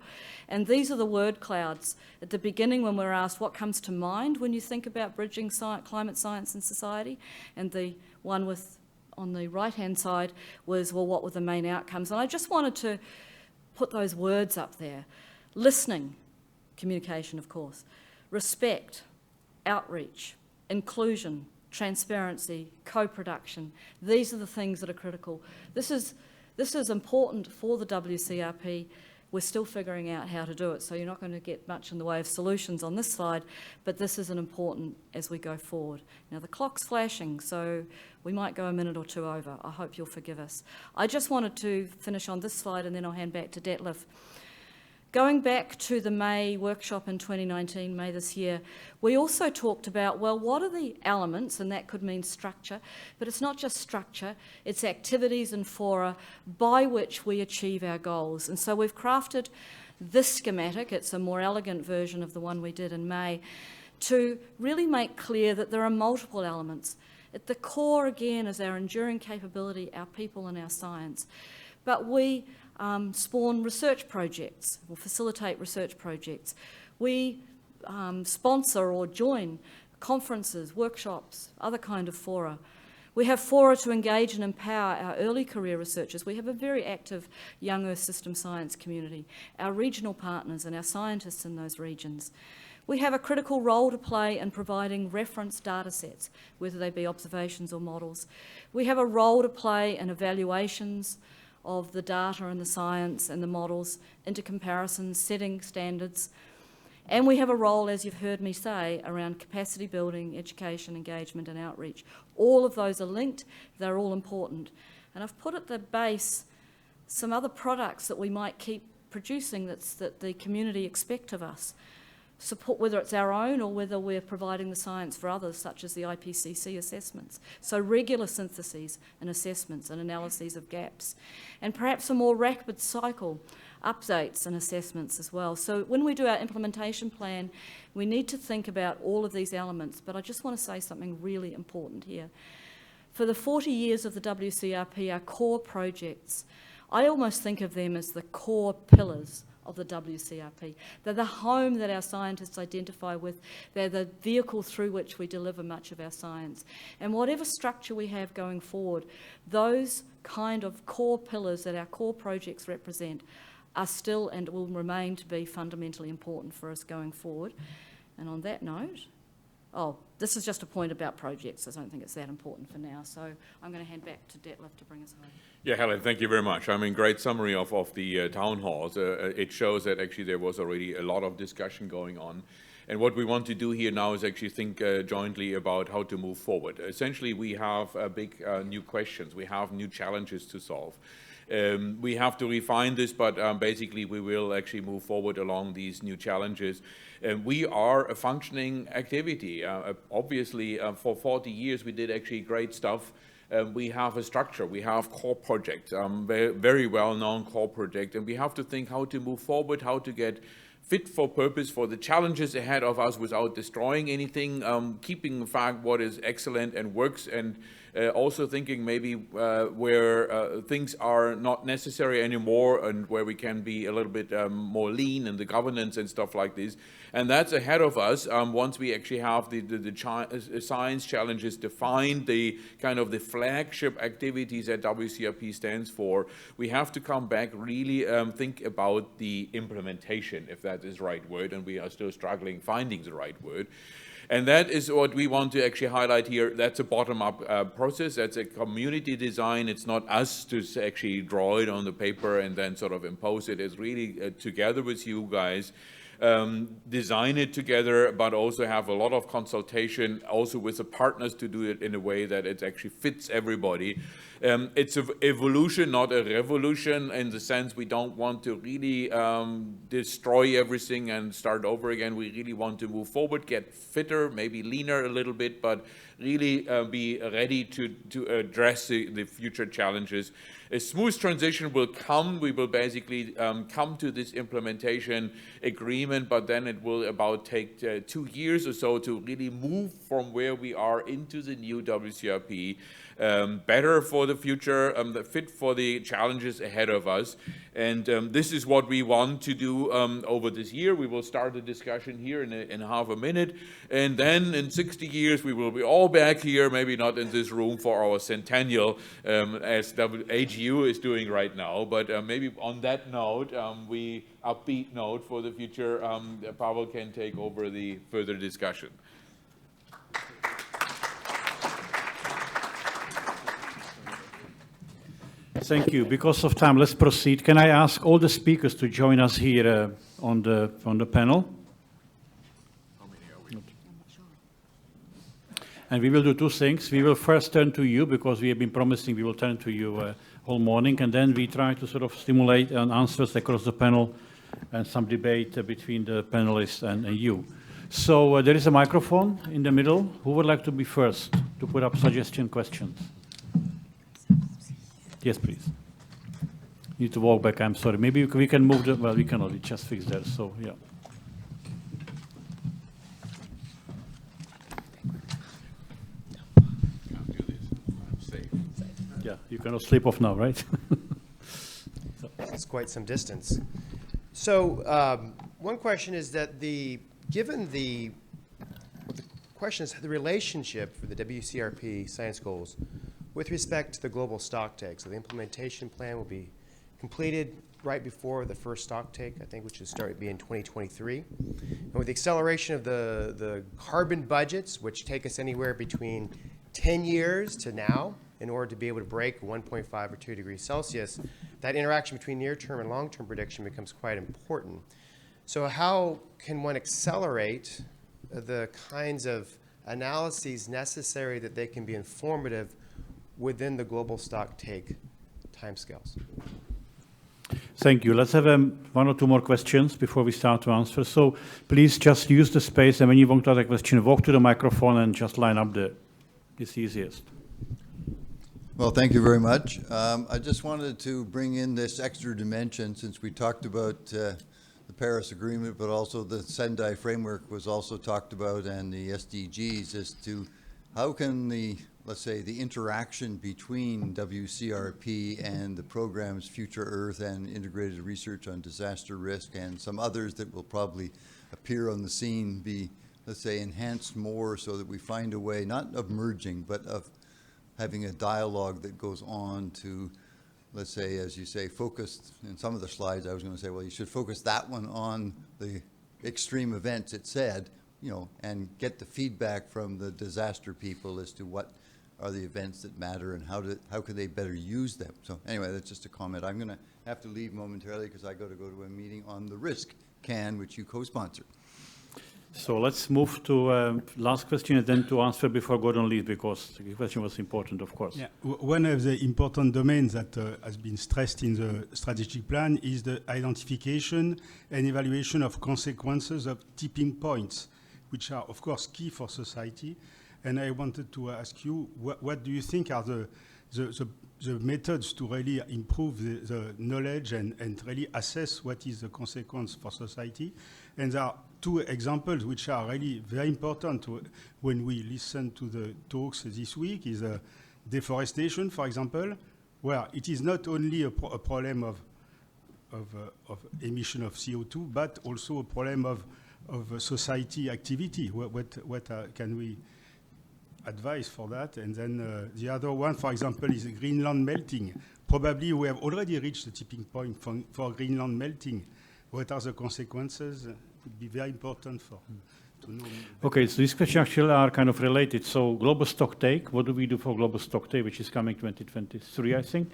And these are the word clouds. At the beginning, when we're asked what comes to mind when you think about bridging climate science and society, and the one on the right-hand side was, well, what were the main outcomes? And I just wanted to put those words up there. Listening, communication, of course. Respect, outreach, inclusion, transparency, co-production. These are the things that are critical. This is important for the WCRP. We're still figuring out how to do it, so you're not going to get much in the way of solutions on this slide, but this is an important as we go forward. Now, the clock's flashing, so we might go a minute or two over. I hope you'll forgive us. I just wanted to finish on this slide, and then I'll hand back to Detlef. Going back to the May workshop in 2019, May this year, we also talked about, well, what are the elements, and that could mean structure, but it's not just structure, it's activities and fora by which we achieve our goals. And so we've crafted this schematic, it's a more elegant version of the one we did in May, to really make clear that there are multiple elements. At the core, again, is our enduring capability, our people and our science. But we spawn research projects, or facilitate research projects. We sponsor or join conferences, workshops, other kind of fora. We have fora to engage and empower our early career researchers. We have a very active young Earth system science community, our regional partners and our scientists in those regions. We have a critical role to play in providing reference data sets, whether they be observations or models. We have a role to play in evaluations of the data and the science and the models into comparisons, setting standards. And we have a role, as you've heard me say, around capacity building, education, engagement and outreach. All of those are linked, they're all important. And I've put at the base some other products that we might keep producing that the community expect of us. Support, whether it's our own or whether we're providing the science for others, such as the IPCC assessments. So regular syntheses and assessments and analyses of gaps. And perhaps a more rapid cycle, updates and assessments as well. So when we do our implementation plan, we need to think about all of these elements, but I just want to say something really important here. For the 40 years of the WCRP, our core projects, I almost think of them as the core pillars of the WCRP. They're the home that our scientists identify with. They're the vehicle through which we deliver much of our science. And whatever structure we have going forward, those kind of core pillars that our core projects represent are still and will remain to be fundamentally important for us going forward. And on that note, this is just a point about projects. I don't think it's that important for now. So I'm going to hand back to Detlef to bring us home. Yeah, Helen, thank you very much. I mean, great summary of the town halls. It shows that actually there was already a lot of discussion going on. And what we want to do here now is actually think jointly about how to move forward. Essentially, we have big new questions. We have new challenges to solve. We have to refine this, but basically we will actually move forward along these new challenges. We are a functioning activity. Obviously, for 40 years we did actually great stuff. We have a structure, we have core projects, very well-known core project, and we have to think how to move forward, how to get fit for purpose for the challenges ahead of us without destroying anything, keeping in fact what is excellent and works, and also thinking maybe where things are not necessary anymore and where we can be a little bit more lean in the governance and stuff like this. And that's ahead of us once we actually have the science challenges defined, the kind of the flagship activities that WCRP stands for. We have to come back, really think about the implementation, if that is the right word, and we are still struggling finding the right word. And that is what we want to actually highlight here. That's a bottom-up process. That's a community design. It's not us to actually draw it on the paper and then sort of impose it. It's really together with you guys, design it together, but also have a lot of consultation also with the partners to do it in a way that it actually fits everybody. It's an evolution, not a revolution, in the sense we don't want to really destroy everything and start over again. We really want to move forward, get fitter, maybe leaner a little bit, but really be ready to address the future challenges. A smooth transition will come. We will basically come to this implementation agreement, but then it will about take 2 years or so to really move from where we are into the new WCRP. better for the future, that fit for the challenges ahead of us. And this is what we want to do over this year. We will start the discussion here in half a minute. And then in 60 years, we will be all back here, maybe not in this room for our centennial, as AGU is doing right now. But maybe on that note, upbeat note for the future, Pavel can take over the further discussion. Thank you. Because of time, let's proceed. Can I ask all the speakers to join us here on the panel? How many are we? And we will do two things. We will first turn to you, because we have been promising we will turn to you all morning, and then we try to sort of stimulate answers across the panel and some debate between the panelists and you. So there is a microphone in the middle. Who would like to be first to put up suggestion questions? Yes, please. You need to walk back, I'm sorry. Maybe we can move the, well, we cannot, we just fix that, so, yeah. Can't do this. I'm safe. Yeah, you cannot slip off now, right? It's quite some distance. So one question is that given the question is the relationship for the WCRP science goals with respect to the global stock take. So the implementation plan will be completed right before the first stock take, I think, which will start to be in 2023. And with the acceleration of the carbon budgets, which take us anywhere between 10 years to now, in order to be able to break 1.5 or 2 degrees Celsius, that interaction between near-term and long-term prediction becomes quite important. So how can one accelerate the kinds of analyses necessary that they can be informative within the global stock take timescales? Thank you. Let's have one or two more questions before we start to answer. So please just use the space, and when you want to ask a question, walk to the microphone and just line up there. It's easiest. Well, thank you very much. I just wanted to bring in this extra dimension, since we talked about the Paris Agreement, but also the Sendai framework was also talked about, and the SDGs, as to how can let's say, the interaction between WCRP and the programs Future Earth and Integrated Research on Disaster Risk and some others that will probably appear on the scene be, let's say, enhanced more, so that we find a way, not of merging, but of having a dialogue that goes on to, let's say, as you say, focused in some of the slides. I was going to say, well, you should focus that one on the extreme events, it said, and get the feedback from the disaster people as to what are the events that matter and how can they better use them. So anyway, that's just a comment. I'm going to have to leave momentarily because I got to go to a meeting on the risk can, which you co-sponsor. So let's move to last question and then to answer before Gordon leaves, because the question was important, of course. Yeah. One of the important domains that has been stressed in the strategic plan is the identification and evaluation of consequences of tipping points, which are, of course, key for society. And I wanted to ask you, what do you think are the methods to really improve the knowledge and really assess what is the consequence for society? And there are two examples which are really very important when we listen to the talks this week, is deforestation, for example, where it is not only a problem of emission of CO2, but also a problem of society activity. What can we advice for that? And then the other one, for example, is Greenland melting. Probably we have already reached the tipping point for Greenland melting. What are the consequences? It would be very important to know. Okay, so these questions actually are kind of related. So global stock take, what do we do for global stock take, which is coming 2023, I think.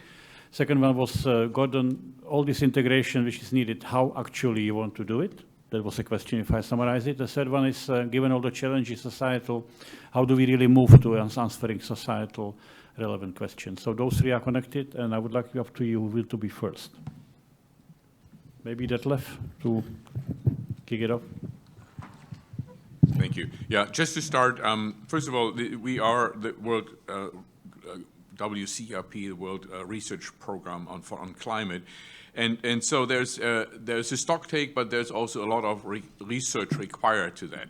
Second one was, Gordon, all this integration which is needed, how actually you want to do it? That was a question, if I summarize it. The third one is, given all the challenges societal, how do we really move to answering societal relevant questions? So those three are connected, and I would like you up to you who will to be first. Maybe Detlef to kick it off. Thank you. Yeah, just to start, first of all, we are the World WCRP, the World Research Program on Climate. And so there's a stock take, but there's also a lot of research required to that.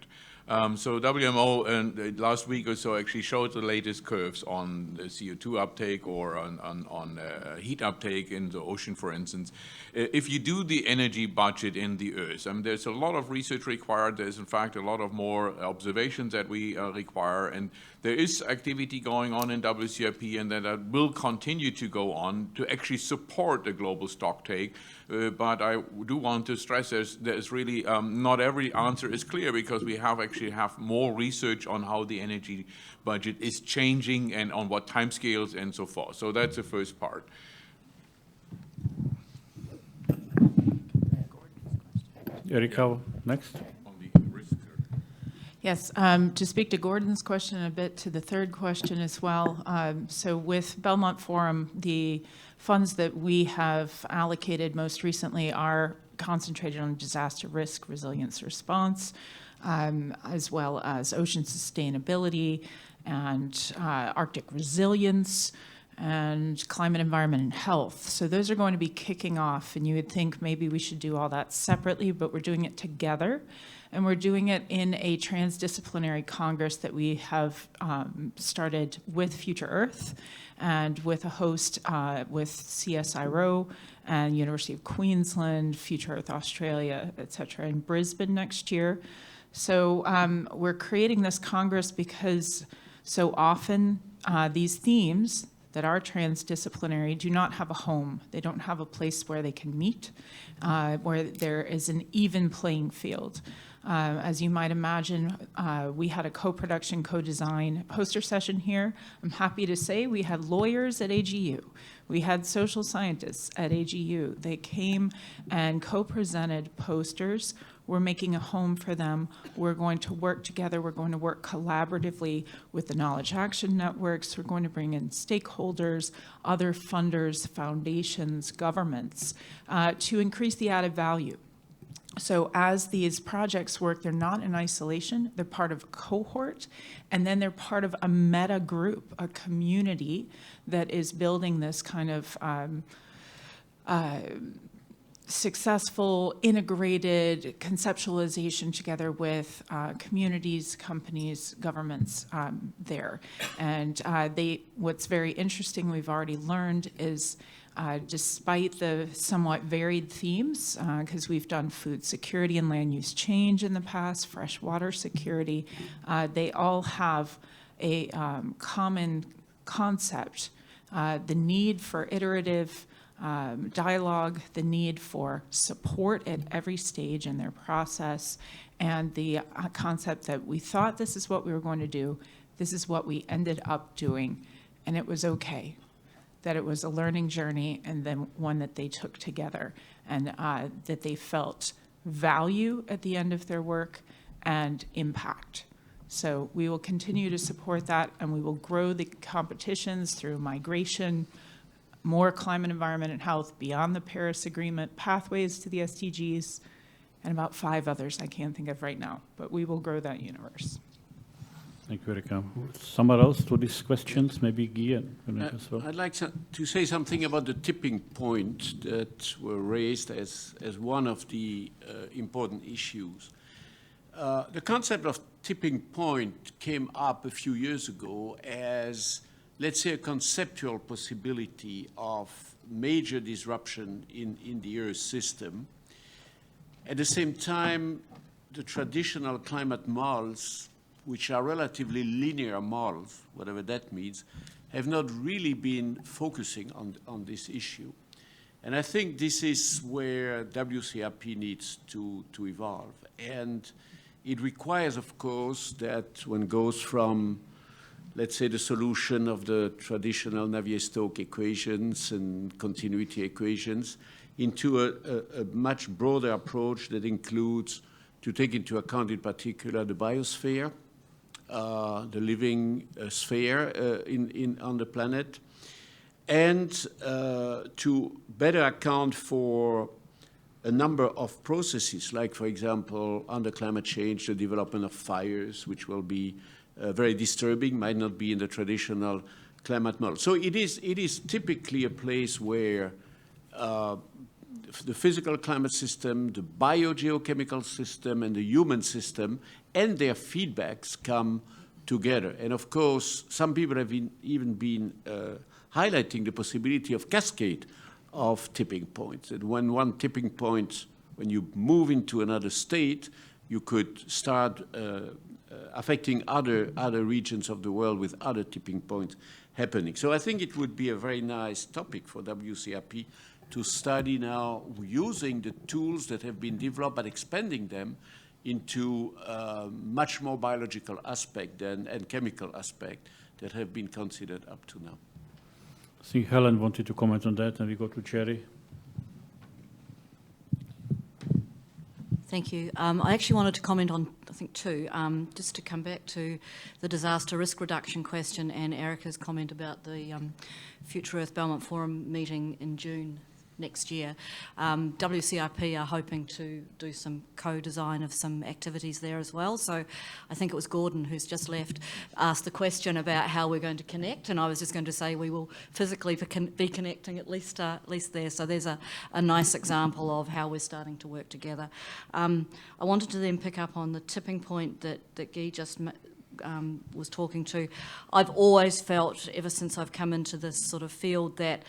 So WMO last week or so actually showed the latest curves on the CO2 uptake or on heat uptake in the ocean, for instance. If you do the energy budget in the Earth, there's a lot of research required. There's in fact a lot of more observations that we require, and there is activity going on in WCRP, and that will continue to go on to actually support the global stock take. But I do want to stress there's really not every answer is clear, because we have more research on how the energy budget is changing and on what timescales and so forth. So that's the first part. Erika, next. Yes, to speak to Gordon's question and a bit to the third question as well. So with Belmont Forum, the funds that we have allocated most recently are concentrated on disaster risk resilience response, as well as ocean sustainability and Arctic resilience and climate, environment, and health. So those are going to be kicking off, and you would think maybe we should do all that separately, but we're doing it together. And we're doing it in a transdisciplinary congress that we have started with Future Earth and with a host with CSIRO and University of Queensland, Future Earth Australia, et cetera, in Brisbane next year. So we're creating this congress because so often these themes that are transdisciplinary do not have a home. They don't have a place where they can meet, where there is an even playing field. As you might imagine, we had a co-production, co-design poster session here. I'm happy to say we had lawyers at AGU. We had social scientists at AGU. They came and co-presented posters. We're making a home for them. We're going to work together. We're going to work collaboratively with the Knowledge Action Networks. We're going to bring in stakeholders, other funders, foundations, governments, to increase the added value. So as these projects work, they're not in isolation, they're part of a cohort, and then they're part of a meta group, a community that is building this kind of successful, integrated conceptualization together with communities, companies, governments there. And what's very interesting, we've already learned, is despite the somewhat varied themes, because we've done food security and land use change in the past, freshwater security, they all have a common concept, the need for iterative dialogue, the need for support at every stage in their process, and the concept that we thought this is what we were going to do, this is what we ended up doing, and it was okay. That it was a learning journey, and then one that they took together, and that they felt value at the end of their work and impact. So we will continue to support that, and we will grow the competitions through migration, more climate, environment, and health beyond the Paris Agreement, pathways to the SDGs, and about 5 others I can't think of right now, but we will grow that universe. Thank you, Erika. Someone else to these questions? Maybe Guy as well. I'd like to say something about the tipping point that were raised as one of the important issues. The concept of tipping point came up a few years ago as, let's say, a conceptual possibility of major disruption in the Earth system. At the same time, the traditional climate models, which are relatively linear models, whatever that means, have not really been focusing on this issue. And I think this is where WCRP needs to evolve. And it requires, of course, that one goes from, let's say, the solution of the traditional Navier-Stokes equations and continuity equations into a much broader approach that includes to take into account, in particular, the biosphere, the living sphere on the planet, and to better account for a number of processes, like, for example, under climate change, the development of fires, which will be very disturbing, might not be in the traditional climate model. So it is typically a place where the physical climate system, the biogeochemical system, and the human system, and their feedbacks come together. And of course, some people have even been highlighting the possibility of cascade of tipping points. And when one tipping point, when you move into another state, you could start affecting other regions of the world with other tipping points happening. So I think it would be a very nice topic for WCRP to study now, using the tools that have been developed, but expanding them into much more biological aspect and chemical aspect that have been considered up to now. I think Helen wanted to comment on that, and we go to Jerry. Thank you. I actually wanted to comment on, I think, two, just to come back to the disaster risk reduction question and Erica's comment about the Future Earth Belmont Forum meeting in June next year. WCRP are hoping to do some co-design of some activities there as well. So I think it was Gordon, who's just left, asked the question about how we're going to connect, and I was just going to say we will physically be connecting at least there. So there's a nice example of how we're starting to work together. I wanted to then pick up on the tipping point that Guy just was talking to. I've always felt, ever since I've come into this sort of field, that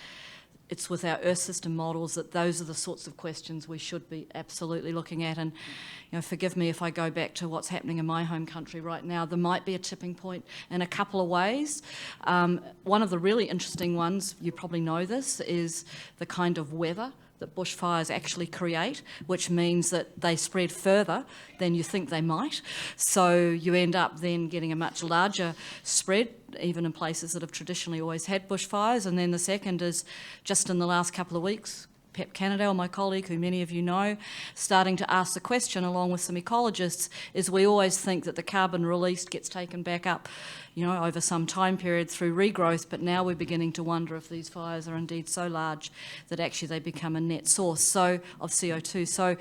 it's with our Earth system models that those are the sorts of questions we should be absolutely looking at. And, you know, forgive me if I go back to what's happening in my home country right now. There might be a tipping point in a couple of ways. One of the really interesting ones, you probably know this, is the kind of weather that bushfires actually create, which means that they spread further than you think they might. So you end up then getting a much larger spread, even in places that have traditionally always had bushfires. And then the second is, just in the last couple of weeks, Pep Cannadale, my colleague, who many of you know, starting to ask the question, along with some ecologists, is we always think that the carbon released gets taken back up, you know, over some time period through regrowth, but now we're beginning to wonder if these fires are indeed so large that actually they become a net source of CO2. So,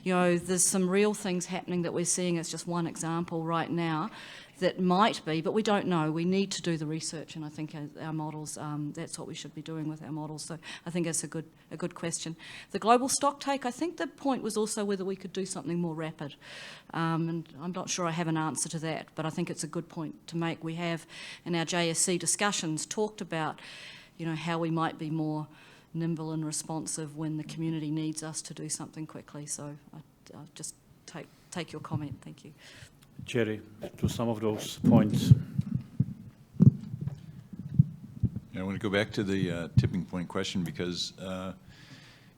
you know, there's some real things happening that we're seeing. It's just one example right now that might be, but we don't know. We need to do the research, and I think our models, that's what we should be doing with our models. So I think that's a good question. The global stock take, I think the point was also whether we could do something more rapid. And I'm not sure I have an answer to that, but I think it's a good point to make. We have, in our JSC discussions, talked about, you know, how we might be more nimble and responsive when the community needs us to do something quickly. So I'll just take your comment. Thank you. Jerry, to some of those points. I want to go back to the tipping point question, because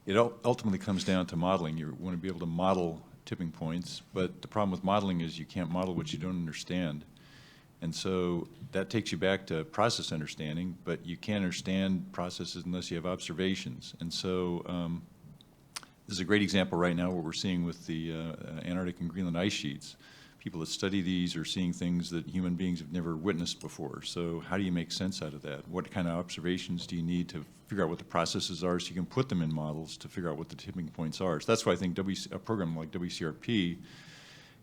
it ultimately comes down to modeling. You want to be able to model tipping points, but the problem with modeling is you can't model what you don't understand. And so that takes you back to process understanding, but you can't understand processes unless you have observations. And so this is a great example right now what we're seeing with the Antarctic and Greenland ice sheets. People that study these are seeing things that human beings have never witnessed before. So how do you make sense out of that? What kind of observations do you need to figure out what the processes are so you can put them in models to figure out what the tipping points are? So that's why I think a program like WCRP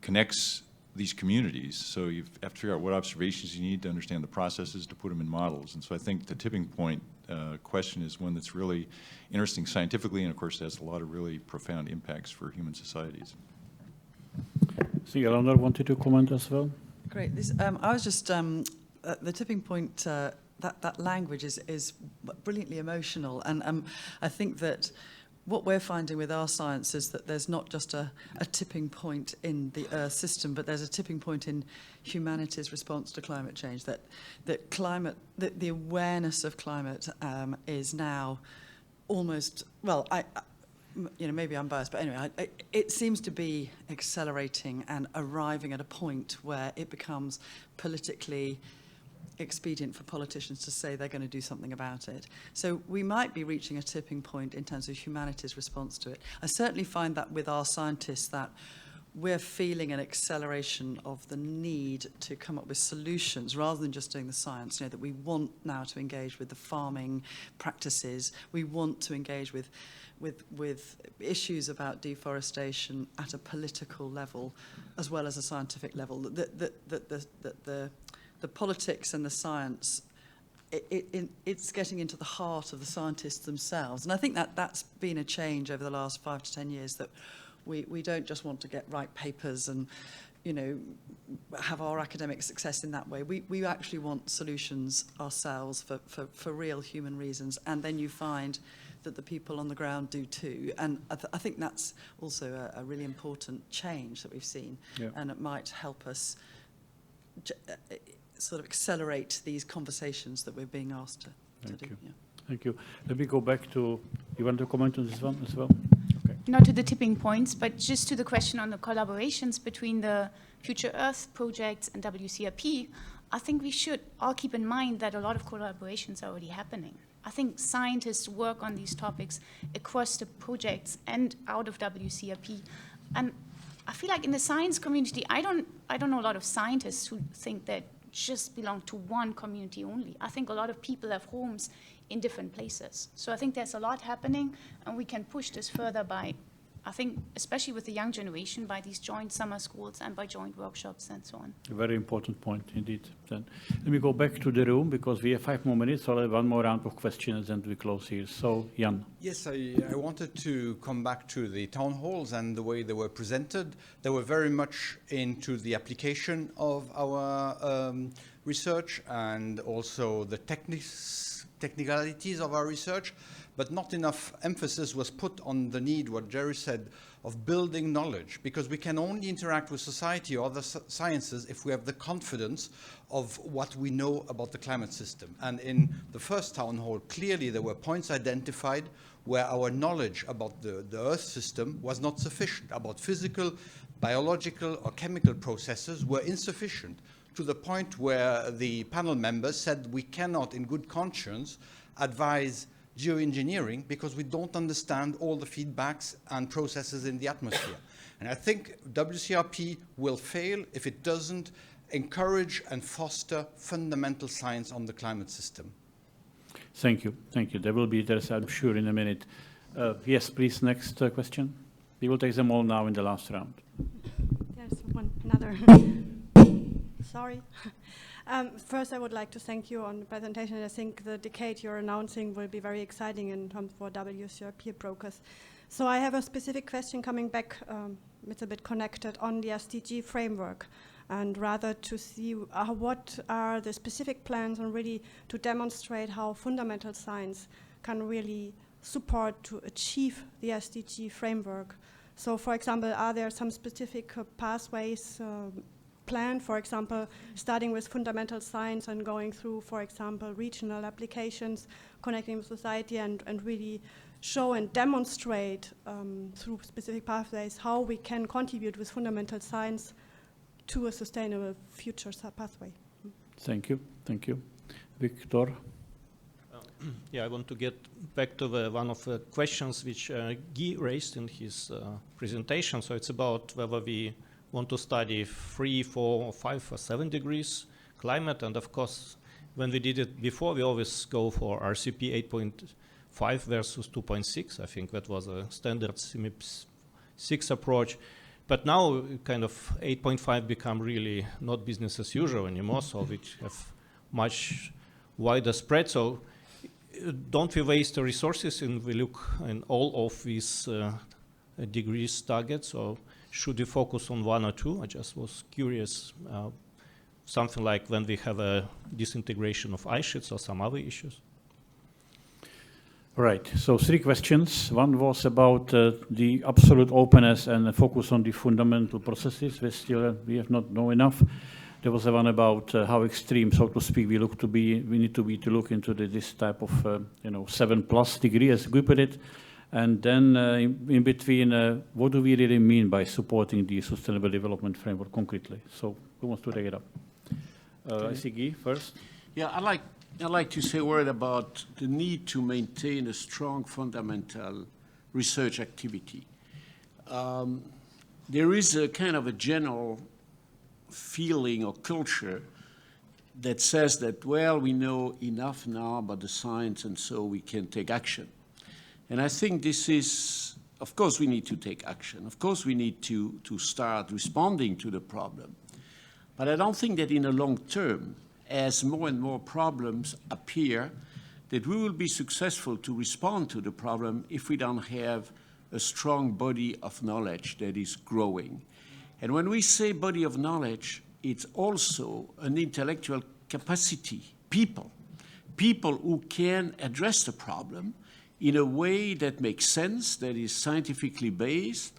connects these communities. So you have to figure out what observations you need to understand the processes to put them in models. And so I think the tipping point question is one that's really interesting scientifically, and of course has a lot of really profound impacts for human societies. See, Eleanor wanted to comment as well. Great. I was just, the tipping point, that language is brilliantly emotional. And I think that what we're finding with our science is that there's not just a tipping point in the Earth system, but there's a tipping point in humanity's response to climate change, that the awareness of climate is now almost, well, you know, maybe I'm biased, but anyway, it seems to be accelerating and arriving at a point where it becomes politically expedient for politicians to say they're going to do something about it. So we might be reaching a tipping point in terms of humanity's response to it. I certainly find that with our scientists that we're feeling an acceleration of the need to come up with solutions rather than just doing the science. You know, that we want now to engage with the farming practices. We want to engage with issues about deforestation at a political level as well as a scientific level. The politics and the science it's getting into the heart of the scientists themselves. And I think that that's been a change over the last 5 to 10 years, that we don't just want to write papers and, you know, have our academic success in that way. We actually want solutions ourselves for real human reasons. And then you find that the people on the ground do too. And I think that's also a really important change that we've seen. Yeah. And it might help us sort of accelerate these conversations that we're being asked to do. Yeah. Thank you. Let me go back to, you want to comment on this one as well? Okay. Not to the tipping points, but just to the question on the collaborations between the Future Earth projects and WCRP, I think we should all keep in mind that a lot of collaborations are already happening. I think scientists work on these topics across the projects and out of WCRP. And I feel like in the science community, I don't know a lot of scientists who think that just belong to one community only. I think a lot of people have homes in different places. So I think there's a lot happening, and we can push this further by, I think, especially with the young generation, by these joint summer schools and by joint workshops and so on. A very important point indeed. Then let me go back to the room, because we have 5 more minutes, so I'll have one more round of questions and we close here. So, Jan. Yes, I wanted to come back to the town halls and the way they were presented. They were very much into the application of our research and also the technicalities of our research, but not enough emphasis was put on the need, what Jerry said, of building knowledge, because we can only interact with society or other sciences if we have the confidence of what we know about the climate system. And in the first town hall, clearly there were points identified where our knowledge about the Earth system was not sufficient, about physical, biological, or chemical processes were insufficient, to the point where the panel members said we cannot, in good conscience, advise geoengineering because we don't understand all the feedbacks and processes in the atmosphere. And I think WCRP will fail if it doesn't encourage and foster fundamental science on the climate system. Thank you. Thank you. There will be, I'm sure, in a minute. Yes, please, next question. We will take them all now in the last round. There's another. Sorry. First, I would like to thank you on the presentation. I think the decade you're announcing will be very exciting in terms for WCRP brokers. So I have a specific question coming back, it's a bit connected on the SDG framework, and rather to see what are the specific plans and really to demonstrate how fundamental science can really support to achieve the SDG framework. So for example, are there some specific pathways plan, for example, starting with fundamental science and going through, for example, regional applications, connecting with society, and really show and demonstrate through specific pathways how we can contribute with fundamental science to a sustainable future pathway. Thank you. Thank you. Victor? Yeah, I want to get back to one of the questions which Guy raised in his presentation. So it's about whether we want to study 3, 4, 5, or 7 degrees climate. And of course, when we did it before, we always go for RCP 8.5 versus 2.6. I think that was a standard CMIP 6 approach. But now kind of 8.5 become really not business as usual anymore, so we have much wider spread. So don't we waste the resources and we look in all of these degrees targets, or should we focus on 1 or 2? I just was curious, something like when we have a disintegration of ice sheets or some other issues. Right, so 3 questions. One was about the absolute openness and the focus on the fundamental processes. We have not know enough. There was one about how extreme, so to speak, we need to look into this type of 7+ degree, as we put it. And then in between, what do we really mean by supporting the Sustainable Development Framework concretely? So who wants to take it up? I see Guy first. Yeah, I'd like to say a word about the need to maintain a strong fundamental research activity. There is a kind of a general feeling or culture that says that, well, we know enough now about the science and so we can take action. And I think this is, of course we need to take action. Of course we need to start responding to the problem. But I don't think that in the long term, as more and more problems appear, that we will be successful to respond to the problem if we don't have a strong body of knowledge that is growing. And when we say body of knowledge, it's also an intellectual capacity, people who can address the problem in a way that makes sense, that is scientifically based,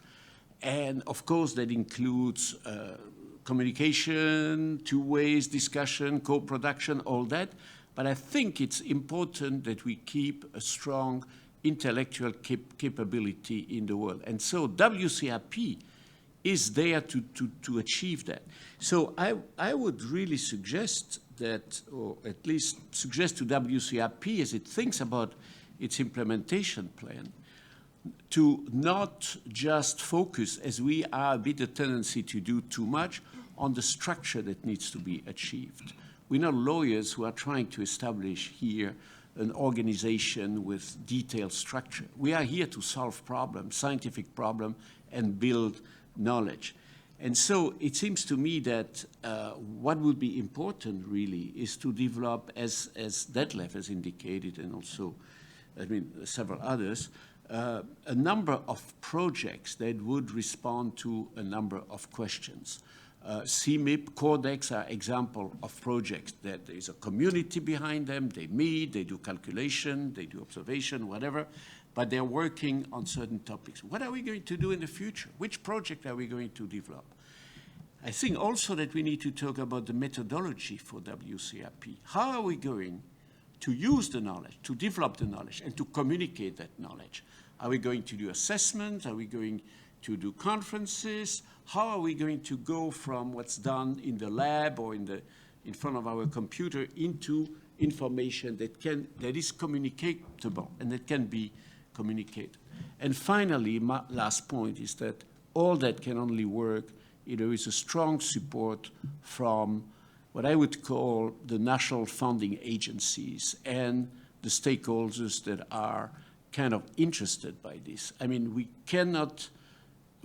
and of course that includes communication, two ways, discussion, co-production, all that. But I think it's important that we keep a strong intellectual capability in the world. And so WCRP is there to achieve that. So I would really suggest that, or at least suggest to WCRP as it thinks about its implementation plan, to not just focus, as we are a bit a tendency to do too much, on the structure that needs to be achieved. We're not lawyers who are trying to establish here an organization with detailed structure. We are here to solve problems, scientific problems, and build knowledge. And so it seems to me that what would be important really is to develop, as Detlef has indicated, and also, several others, a number of projects that would respond to a number of questions. CMIP, Codex are example of projects that there is a community behind them, they meet, they do calculation, they do observation, whatever, but they're working on certain topics. What are we going to do in the future? Which project are we going to develop? I think also that we need to talk about the methodology for WCRP. How are we going to use the knowledge, to develop the knowledge, and to communicate that knowledge? Are we going to do assessments? Are we going to do conferences? How are we going to go from what's done in the lab or in front of our computer into information that is communicatable and that can be communicated? And finally, my last point is that all that can only work if there is a strong support from what I would call the national funding agencies and the stakeholders that are kind of interested by this. I mean, we cannot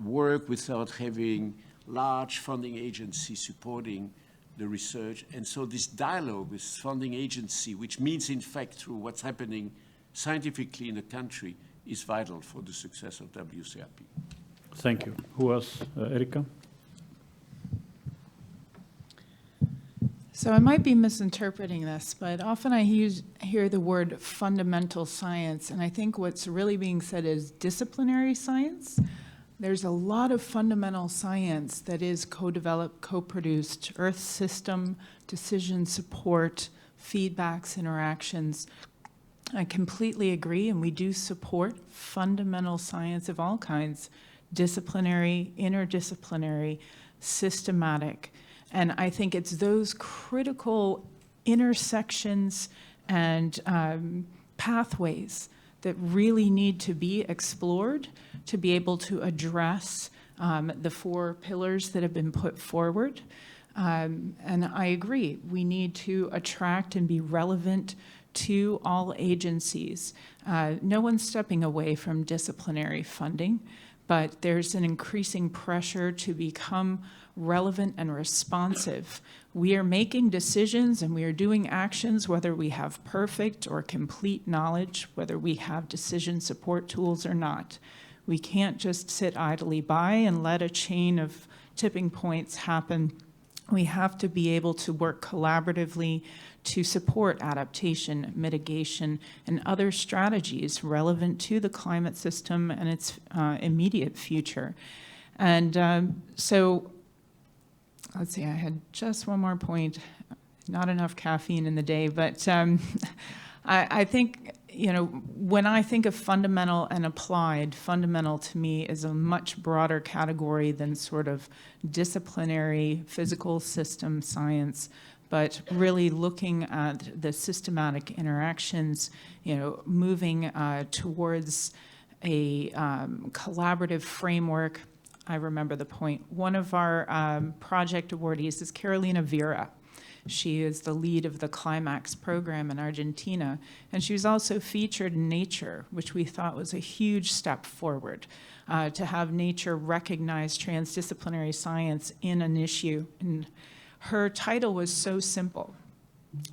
work without having large funding agencies supporting the research. And so this dialogue with funding agency, which means in fact through what's happening scientifically in the country, is vital for the success of WCRP. Thank you. Who else? Erika? So I might be misinterpreting this, but often I hear the word fundamental science, and I think what's really being said is disciplinary science. There's a lot of fundamental science that is co-developed, co-produced, Earth system, decision support, feedbacks, interactions. I completely agree, and we do support fundamental science of all kinds, disciplinary, interdisciplinary, systematic. And I think it's those critical intersections and pathways that really need to be explored to be able to address the 4 pillars that have been put forward. And I agree, we need to attract and be relevant to all agencies. No one's stepping away from disciplinary funding, but there's an increasing pressure to become relevant and responsive. We are making decisions and we are doing actions, whether we have perfect or complete knowledge, whether we have decision support tools or not. We can't just sit idly by and let a chain of tipping points happen. We have to be able to work collaboratively to support adaptation, mitigation, and other strategies relevant to the climate system and its immediate future. And so, let's see, I had just one more point. Not enough caffeine in the day, but I think, when I think of fundamental and applied, fundamental to me is a much broader category than sort of disciplinary physical system science, but really looking at the systematic interactions, moving towards a collaborative framework. I remember the point. One of our project awardees is Carolina Vera. She is the lead of the Climax program in Argentina, and she was also featured in Nature, which we thought was a huge step forward, to have Nature recognize transdisciplinary science in an issue. And her title was so simple.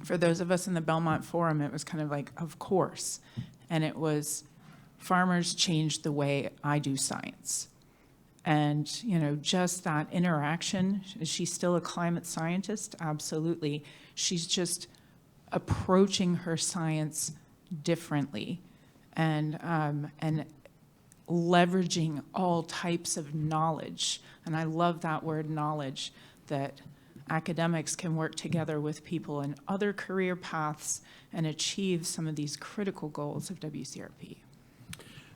for those of us in the Belmont Forum, it was kind of like, of course. And it was, farmers changed the way I do science. And, you know, just that interaction, is she still a climate scientist? Absolutely. She's just approaching her science differently and leveraging all types of knowledge. And I love that word, knowledge, that academics can work together with people in other career paths and achieve some of these critical goals of WCRP.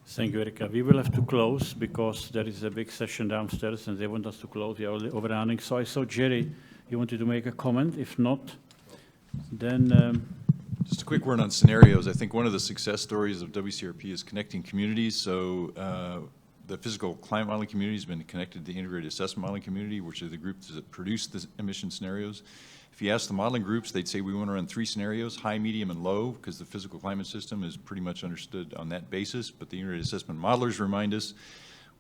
Thank you, Erika. We will have to close because there is a big session downstairs and they want us to close. We are overrunning. So I saw Jerry, you wanted to make a comment. If not, then... Just a quick word on scenarios. I think one of the success stories of WCRP is connecting communities. So the physical climate modeling community has been connected to the integrated assessment modeling community, which are the groups that produce the emission scenarios. If you ask the modeling groups, they'd say we want to run 3 scenarios, high, medium, and low, because the physical climate system is pretty much understood on that basis. But the integrated assessment modelers remind us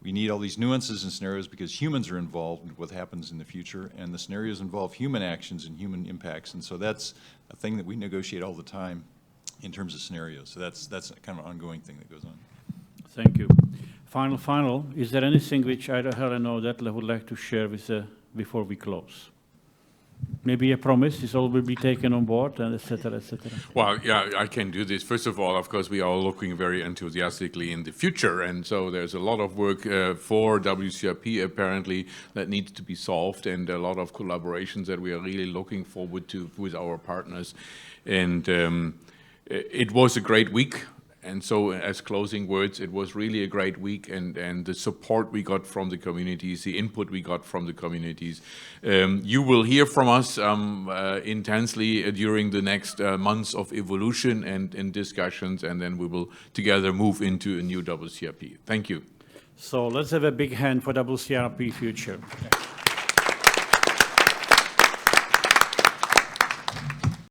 we need all these nuances and scenarios because humans are involved in what happens in the future, and the scenarios involve human actions and human impacts. And so that's a thing that we negotiate all the time in terms of scenarios. So that's kind of an ongoing thing that goes on. Thank you. Final. Is there anything which either Helen or Detlef would like to share with before we close? Maybe a promise, this all will be taken on board, and et cetera, et cetera. Well, yeah, I can do this. First of all, of course, we are looking very enthusiastically in the future, and so there's a lot of work for WCRP apparently that needs to be solved, and a lot of collaborations that we are really looking forward to with our partners. And it was a great week. And so as closing words, it was really a great week, and the support we got from the communities, the input we got from the communities. You will hear from us intensely during the next months of evolution and discussions, and then we will together move into a new WCRP. Thank you. So let's have a big hand for WCRP future.